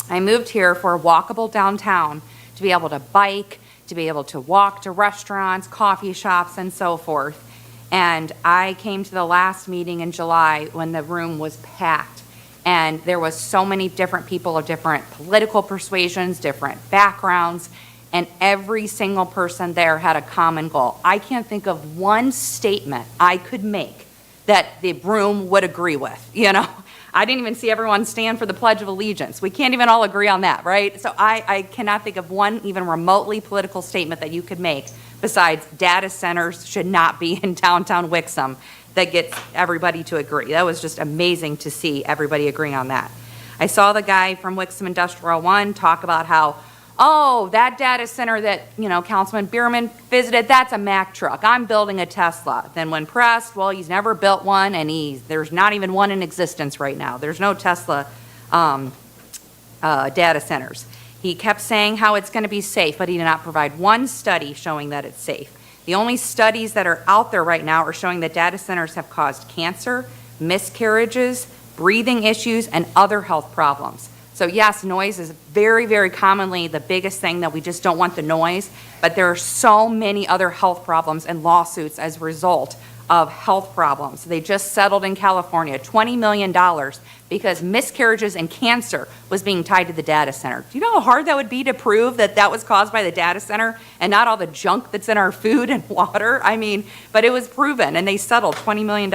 I moved here for a walkable downtown to be able to bike, to be able to walk to restaurants, coffee shops, and so forth. And I came to the last meeting in July when the room was packed. And there was so many different people of different political persuasions, different backgrounds, and every single person there had a common goal. I can't think of one statement I could make that the room would agree with, you know? I didn't even see everyone stand for the Pledge of Allegiance. We can't even all agree on that, right? So I cannot think of one even remotely political statement that you could make besides data centers should not be in downtown Wixom that gets everybody to agree. That was just amazing to see everybody agreeing on that. I saw the guy from Wixom Industrial One talk about how, oh, that data center that, you know, Councilman Bierman visited, that's a Mack truck. I'm building a Tesla. Then when pressed, well, he's never built one, and there's not even one in existence right now. There's no Tesla data centers. He kept saying how it's going to be safe, but he did not provide one study showing that it's safe. The only studies that are out there right now are showing that data centers have caused cancer, miscarriages, breathing issues, and other health problems. So yes, noise is very, very commonly the biggest thing that we just don't want the noise, but there are so many other health problems and lawsuits as a result of health problems. They just settled in California, $20 million, because miscarriages and cancer was being tied to the data center. Do you know how hard that would be to prove that that was caused by the data center and not all the junk that's in our food and water? I mean, but it was proven, and they settled $20 million.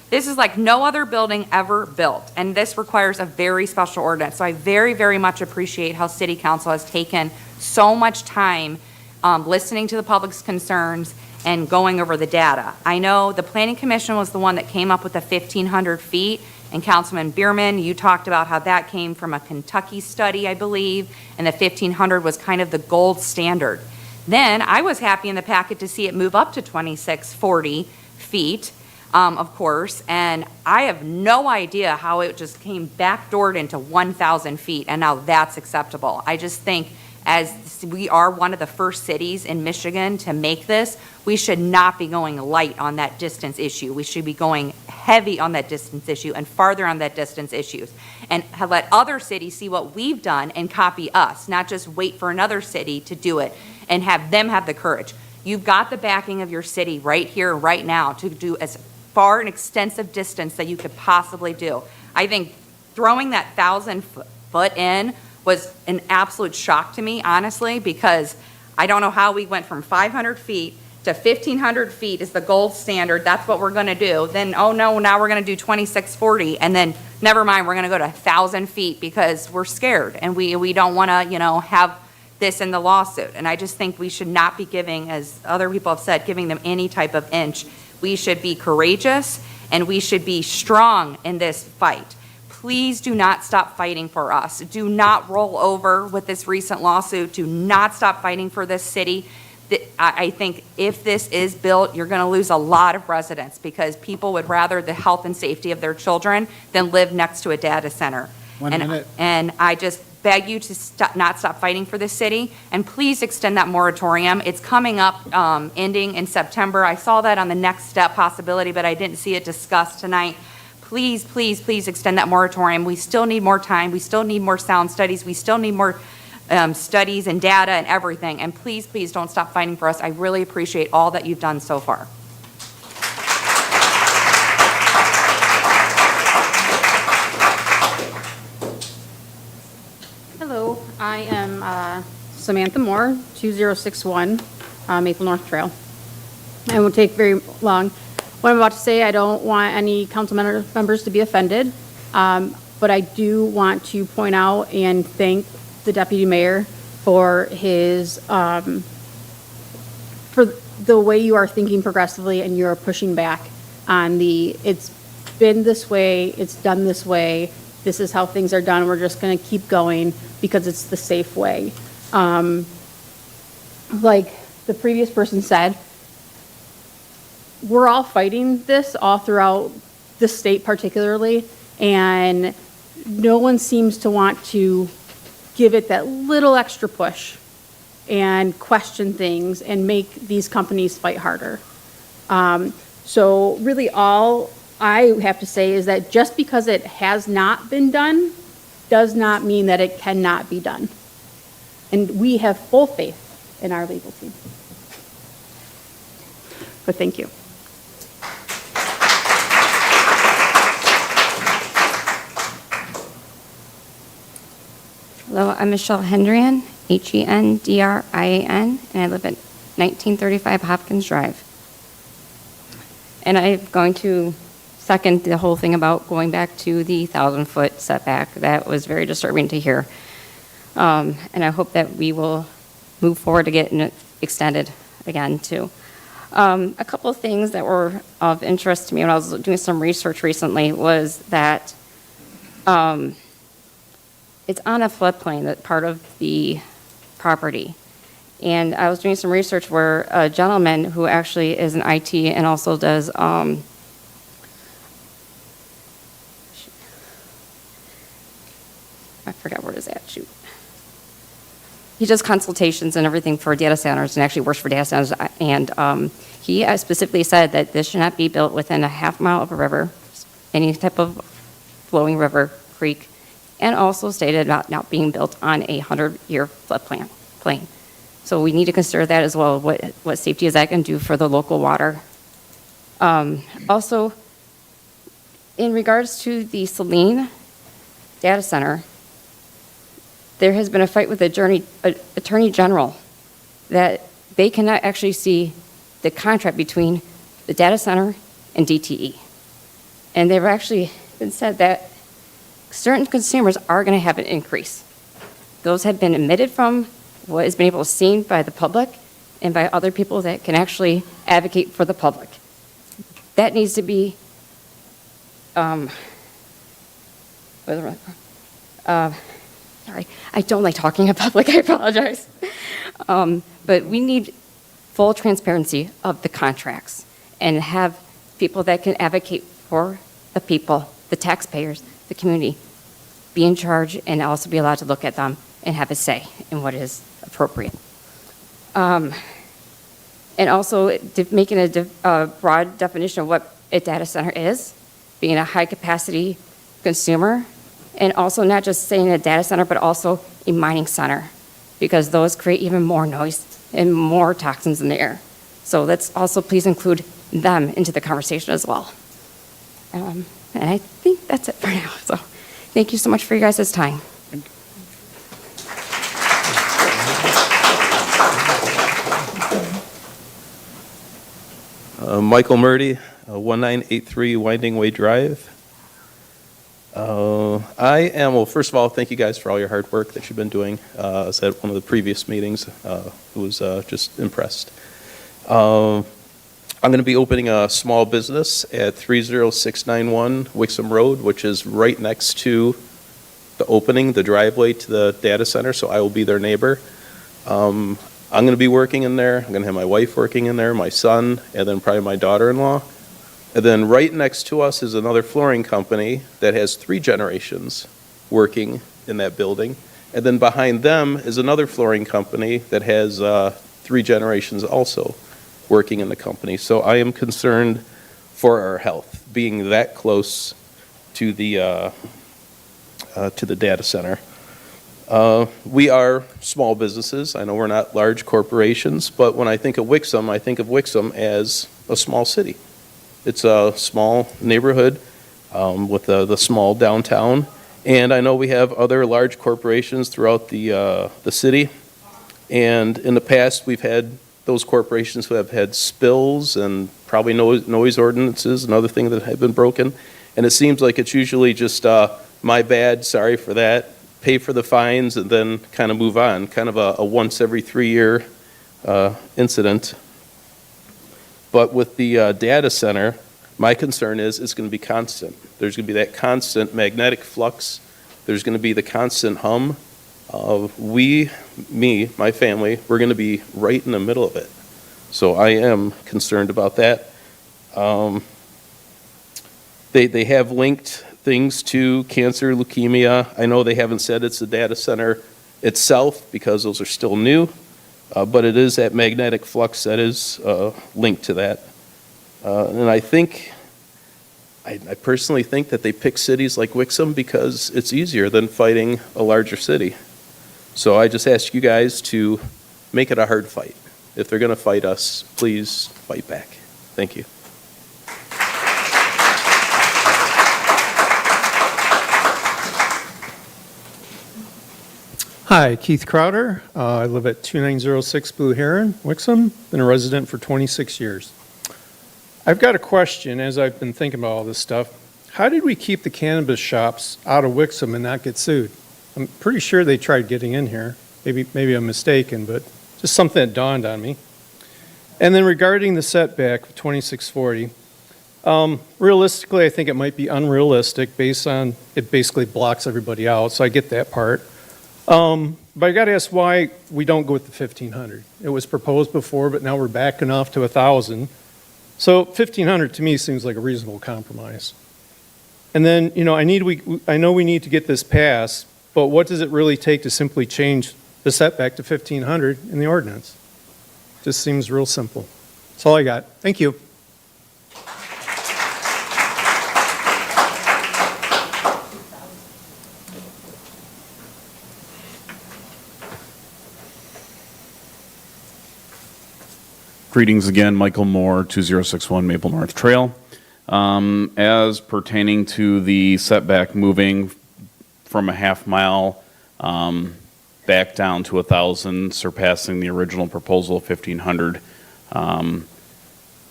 This is like no other building ever built, and this requires a very special ordinance. So I very, very much appreciate how City Council has taken so much time listening to the public's concerns and going over the data. I know the Planning Commission was the one that came up with the 1,500 feet, and Councilman Bierman, you talked about how that came from a Kentucky study, I believe, and the 1,500 was kind of the gold standard. Then I was happy in the packet to see it move up to 2,640 feet, of course, and I have no idea how it just came backdoored into 1,000 feet, and now that's acceptable. I just think as we are one of the first cities in Michigan to make this, we should not be going light on that distance issue. We should be going heavy on that distance issue and farther on that distance issues. And let other cities see what we've done and copy us, not just wait for another city to do it and have them have the courage. You've got the backing of your city right here, right now, to do as far an extensive distance that you could possibly do. I think throwing that 1,000 foot in was an absolute shock to me, honestly, because I don't know how we went from 500 feet to 1,500 feet is the gold standard. That's what we're going to do. Then, oh no, now we're going to do 2,640, and then never mind, we're going to go to 1,000 feet because we're scared and we don't want to, have this in the lawsuit. And I just think we should not be giving, as other people have said, giving them any type of inch. We should be courageous and we should be strong in this fight. Please do not stop fighting for us. Do not roll over with this recent lawsuit. Do not stop fighting for this city. I think if this is built, you're going to lose a lot of residents because people would rather the health and safety of their children than live next to a data center. And I just beg you to not stop fighting for this city, and please extend that moratorium. It's coming up, ending in September. I saw that on the next step possibility, but I didn't see it discussed tonight. Please, please, please extend that moratorium. We still need more time. We still need more sound studies. We still need more studies and data and everything. And please, please don't stop fighting for us. I really appreciate all that you've done so far. Hello, I am Samantha Moore, 2061 Maple North Trail. I won't take very long. What I'm about to say, I don't want any council members to be offended, but I do want to point out and thank the deputy mayor for his, for the way you are thinking progressively and you're pushing back on it's been this way, it's done this way, this is how things are done, we're just gonna keep going because it's the safe way. Like the previous person said, we're all fighting this all throughout the state particularly, and no one seems to want to give it that little extra push and question things and make these companies fight harder. So really all I have to say is that just because it has not been done does not mean that it cannot be done. And we have full faith in our legal team. But thank you. Hello, I'm Michelle Hendrian, Hendrian, and I live at 1935 Hopkins Drive. And I'm going to second the whole thing about going back to the 1,000-foot setback. That was very disturbing to hear. And I hope that we will move forward to get it extended again, too. A couple of things that were of interest to me when I was doing some research recently was that it's on a floodplain, that part of the property. And I was doing some research where a gentleman who actually is in IT and also does I forgot where it is at, shoot. He does consultations and everything for data centers and actually works for data centers. And he specifically said that this should not be built within a half mile of a river, any type of flowing river, creek, and also stated about not being built on a 100-year floodplain. So we need to consider that as well. What safety is that going to do for the local water Also, in regards to the Saline data center, there has been a fight with the Attorney General that they cannot actually see the contract between the data center and DTE. And they've actually been said that certain consumers are going to have an increase. Those have been omitted from what has been able to seen by the public and by other people that can actually advocate for the public. That needs to be, sorry, I don't like talking in public, I apologize. But we need full transparency of the contracts and have people that can advocate for the people, the taxpayers, the community, be in charge and also be allowed to look at them and have a say in what is appropriate. And also making a broad definition of what a data center is, being a high-capacity consumer, and also not just saying a data center, but also a mining center, because those create even more noise and more toxins in the air. So let's also please include them into the conversation as well. And I think that's it for now. So thank you so much for your guys' time. Michael Murdy, 1983 Winding Way Drive. Well, first of all, thank you guys for all your hard work that you've been doing. I was at one of the previous meetings. I was just impressed. I'm going to be opening a small business at 30691 Wixom Road, which is right next to the opening, the driveway to the data center, so I will be their neighbor. I'm going to be working in there. I'm going to have my wife working in there, my son, and then probably my daughter-in-law. And then right next to us is another flooring company that has 3 generations working in that building. And then behind them is another flooring company that has 3 generations also working in the company. So I am concerned for our health, being that close to the data center. We are small businesses. I know we're not large corporations, but when I think of Wixom as a small city. It's a small neighborhood with the small downtown, and I know we have other large corporations throughout the city. And in the past, we've had those corporations who have had spills and probably noise ordinances and other things that have been broken. And it seems like it's usually just my bad, sorry for that, pay for the fines, and then kind of move on, kind of a once every 3-year incident. But with the data center, my concern is it's going to be constant. There's going to be that constant magnetic flux. There's going to be the constant hum. My family, we're going to be right in the middle of it. So I am concerned about that. They have linked things to cancer, leukemia. I know they haven't said it's the data center itself because those are still new. But it is that magnetic flux that is linked to that. And I personally think that they pick cities like Wixom because it's easier than fighting a larger city. So I just ask you guys to make it a hard fight. If they're going to fight us, please fight back. Thank you. Hi, Keith Crowder. I live at 2906 Blue Heron, Wixom. Been a resident for 26 years. I've got a question as I've been thinking about all this stuff. How did we keep the cannabis shops out of Wixom and not get sued? I'm pretty sure they tried getting in here. Maybe I'm mistaken, but just something that dawned on me. And then regarding the setback of 2640, realistically, I think it might be unrealistic based on it basically blocks everybody out, so I get that part. But I got to ask why we don't go with the 1,500. It was proposed before, but now we're backing off to 1,000. So 1,500 to me seems like a reasonable compromise. And then, I know we need to get this passed, but what does it really take to simply change the setback to 1,500 in the ordinance? Just seems real simple. That's all I got. Thank you. Greetings again, Michael Moore, 2061 Maple North Trail. As pertaining to the setback moving from a half mile back down to 1,000, surpassing the original proposal of 1,500,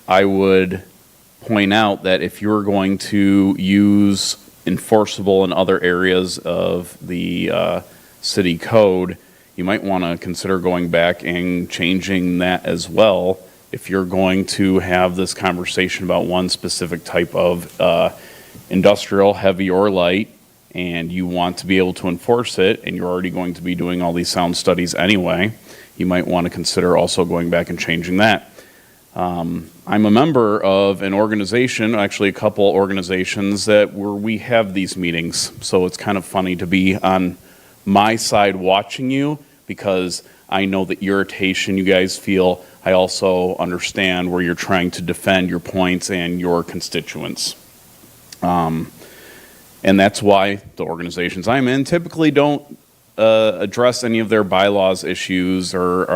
I would point out that if you're going to use enforceable in other areas of the city code, you might want to consider going back and changing that as well if you're going to have this conversation about one specific type of industrial, heavy or light, and you want to be able to enforce it, and you're already going to be doing all these sound studies anyway, you might want to consider also going back and changing that. I'm a member of an organization, actually a couple organizations, where we have these meetings, so it's kind of funny to be on my side watching you, because I know the irritation you guys feel. I also understand where you're trying to defend your points and your constituents. And that's why the organizations I'm in typically don't address any of their bylaws issues or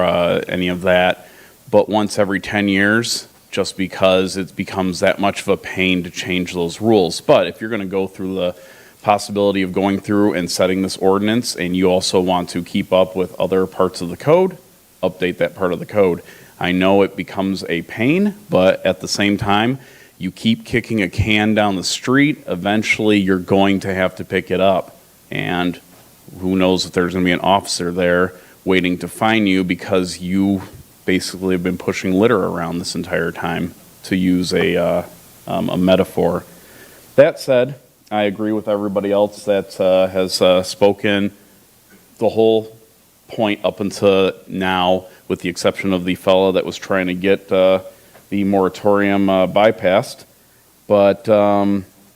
any of that, but once every 10 years, just because it becomes that much of a pain to change those rules. But if you're going to go through the possibility of going through and setting this ordinance, and you also want to keep up with other parts of the code, update that part of the code. I know it becomes a pain, but at the same time, you keep kicking a can down the street, eventually you're going to have to pick it up. And who knows if there's going to be an officer there waiting to fine you because you basically have been pushing litter around this entire time, to use a metaphor. That said, I agree with everybody else that has spoken. The whole point up until now, with the exception of the fellow that was trying to get the moratorium bypassed. But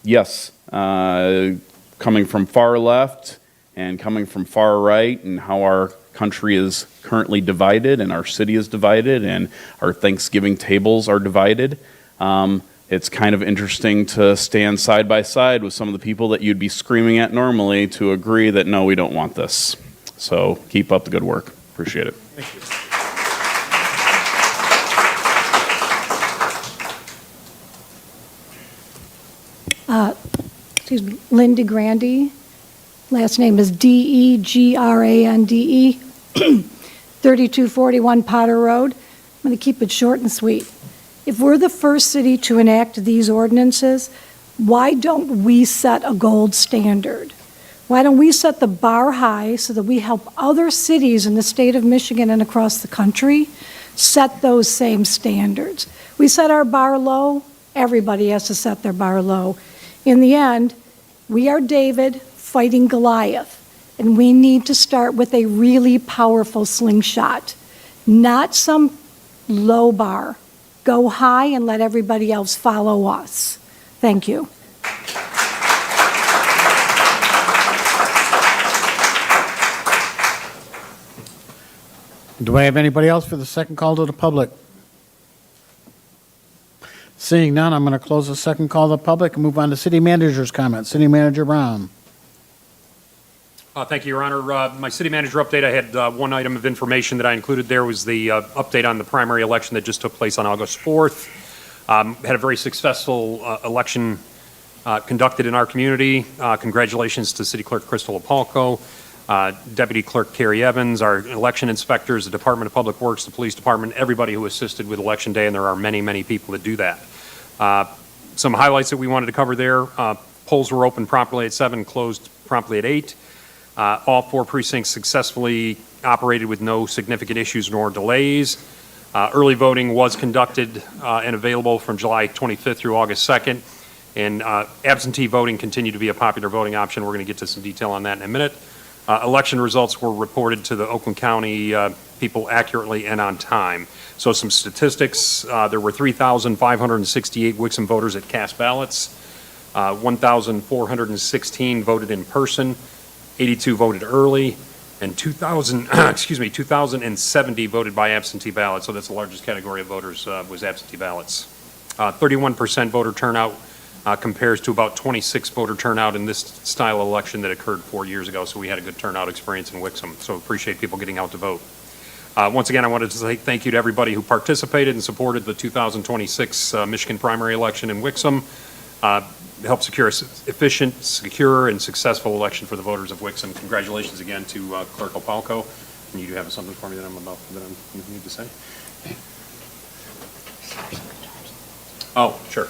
yes, coming from far left and coming from far right, and how our country is currently divided and our city is divided and our Thanksgiving tables are divided, it's kind of interesting to stand side by side with some of the people that you'd be screaming at normally to agree that, no, we don't want this. So keep up the good work. Appreciate it. Thank you. Excuse me, Linda Grandy. Last name is Degrande, 3241 Potter Road. I'm going to keep it short and sweet. If we're the first city to enact these ordinances, why don't we set a gold standard? Why don't we set the bar high so that we help other cities in the state of Michigan and across the country set those same standards? We set our bar low, everybody has to set their bar low. In the end, we are David fighting Goliath, and we need to start with a really powerful slingshot, not some low bar. Go high and let everybody else follow us. Thank you. Do I have anybody else for the second call to the public? Seeing none, I'm going to close the second call to the public and move on to city manager's comments. City Manager Brown. Thank you, Your Honor. My city manager update, I had one item of information that I included there was the update on the primary election that just took place on August 4th. Had a very successful election conducted in our community. Congratulations to City Clerk Crystal Apolko, Deputy Clerk Carrie Evans, our election inspectors, the Department of Public Works, the Police Department, everybody who assisted with Election Day, and there are many, many people that do that. Some highlights that we wanted to cover there. Polls were open promptly at 7, closed promptly at 8. All 4 precincts successfully operated with no significant issues nor delays. Early voting was conducted and available from July 25th through August 2nd. And absentee voting continued to be a popular voting option. We're going to get to some detail on that in a minute. Election results were reported to the Oakland County people accurately and on time. So some statistics, there were 3,568 Wixom voters that cast ballots. 1,416 voted in person. 82 voted early, and 2,070 voted by absentee ballot. So that's the largest category of voters was absentee ballots. 31% voter turnout compares to about 26 voter turnout in this style of election that occurred 4 years ago. So we had a good turnout experience in Wixom. So appreciate people getting out to vote. Once again, I wanted to say thank you to everybody who participated and supported the 2026 Michigan primary election in Wixom. Help secure an efficient, secure, and successful election for the voters of Wixom. Congratulations again to Clerk Opalko. And you do have something for me that I need to say? Oh, sure.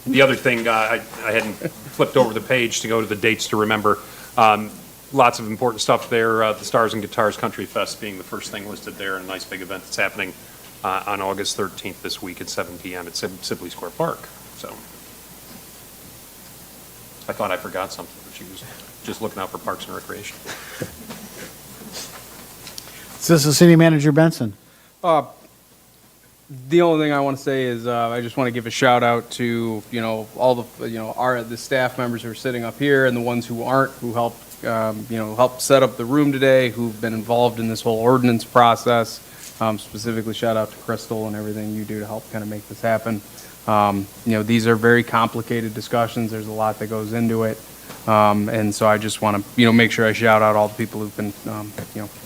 The other thing, I hadn't flipped over the page to go to the dates to remember. Lots of important stuff there. The Stars and Guitars Country Fest being the first thing listed there, and a nice big event that's happening on August 13th this week at 7 p.m. at Sibley Square Park. So I thought I forgot something, but she was just looking out for Parks and Recreation. Assistant City Manager Benson. The only thing I want to say is I just want to give a shout out to all the the staff members who are sitting up here and the ones who aren't, who helped helped set up the room today, who've been involved in this whole ordinance process. Specifically, shout out to Crystal and everything you do to help kind of make this happen. These are very complicated discussions. There's a lot that goes into it, and so I just want to make sure I shout out all the people who've been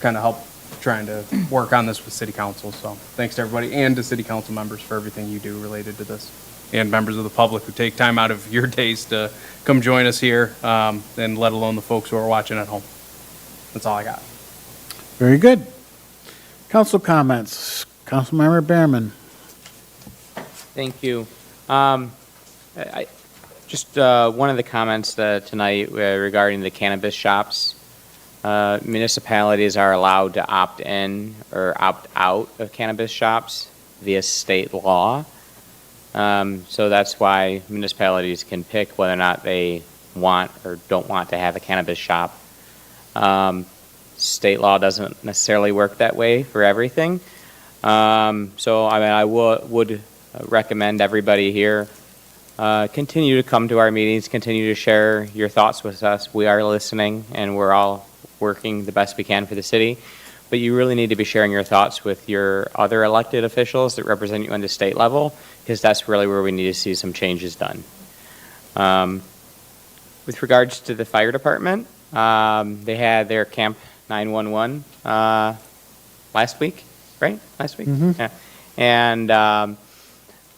kind of help trying to work on this with City Council. So thanks to everybody and to City Council members for everything you do related to this, and members of the public who take time out of your days to come join us here, and let alone the folks who are watching at home. That's all I got. Very good. Council comments. Councilmember Behrman. Thank you. Just one of the comments tonight regarding the cannabis shops. Municipalities are allowed to opt in or opt out of cannabis shops via state law. So that's why municipalities can pick whether or not they want or don't want to have a cannabis shop. State law doesn't necessarily work that way for everything. So I would recommend everybody here continue to come to our meetings, continue to share your thoughts with us. We are listening, and we're all working the best we can for the city. But you really need to be sharing your thoughts with your other elected officials that represent you on the state level, because that's really where we need to see some changes done. With regards to the fire department, they had their Camp 911 last week, right? Last week? Mm-hmm. Yeah. And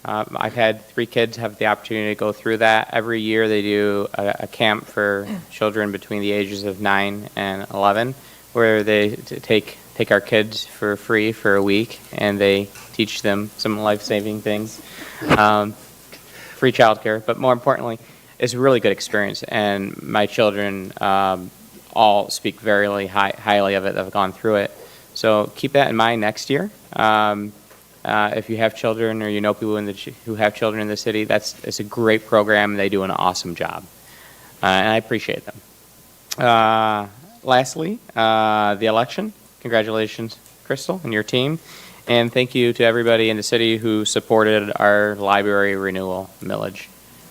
I've had 3 kids have the opportunity to go through that. Every year they do a camp for children between the ages of 9 and 11, where they take our kids for free for a week, and they teach them some life-saving things. Free childcare, but more importantly, it's a really good experience, and my children all speak very highly of it that have gone through it. So keep that in mind next year. If you have children or you know people who have children in the city, it's a great program. They do an awesome job, and I appreciate them. Lastly, the election. Congratulations, Crystal, and your team. And thank you to everybody in the city who supported our library renewal millage.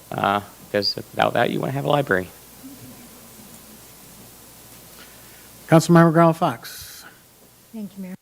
Because without that, you wouldn't have a library. Councilmember Garland Fox. Thank you, Mayor.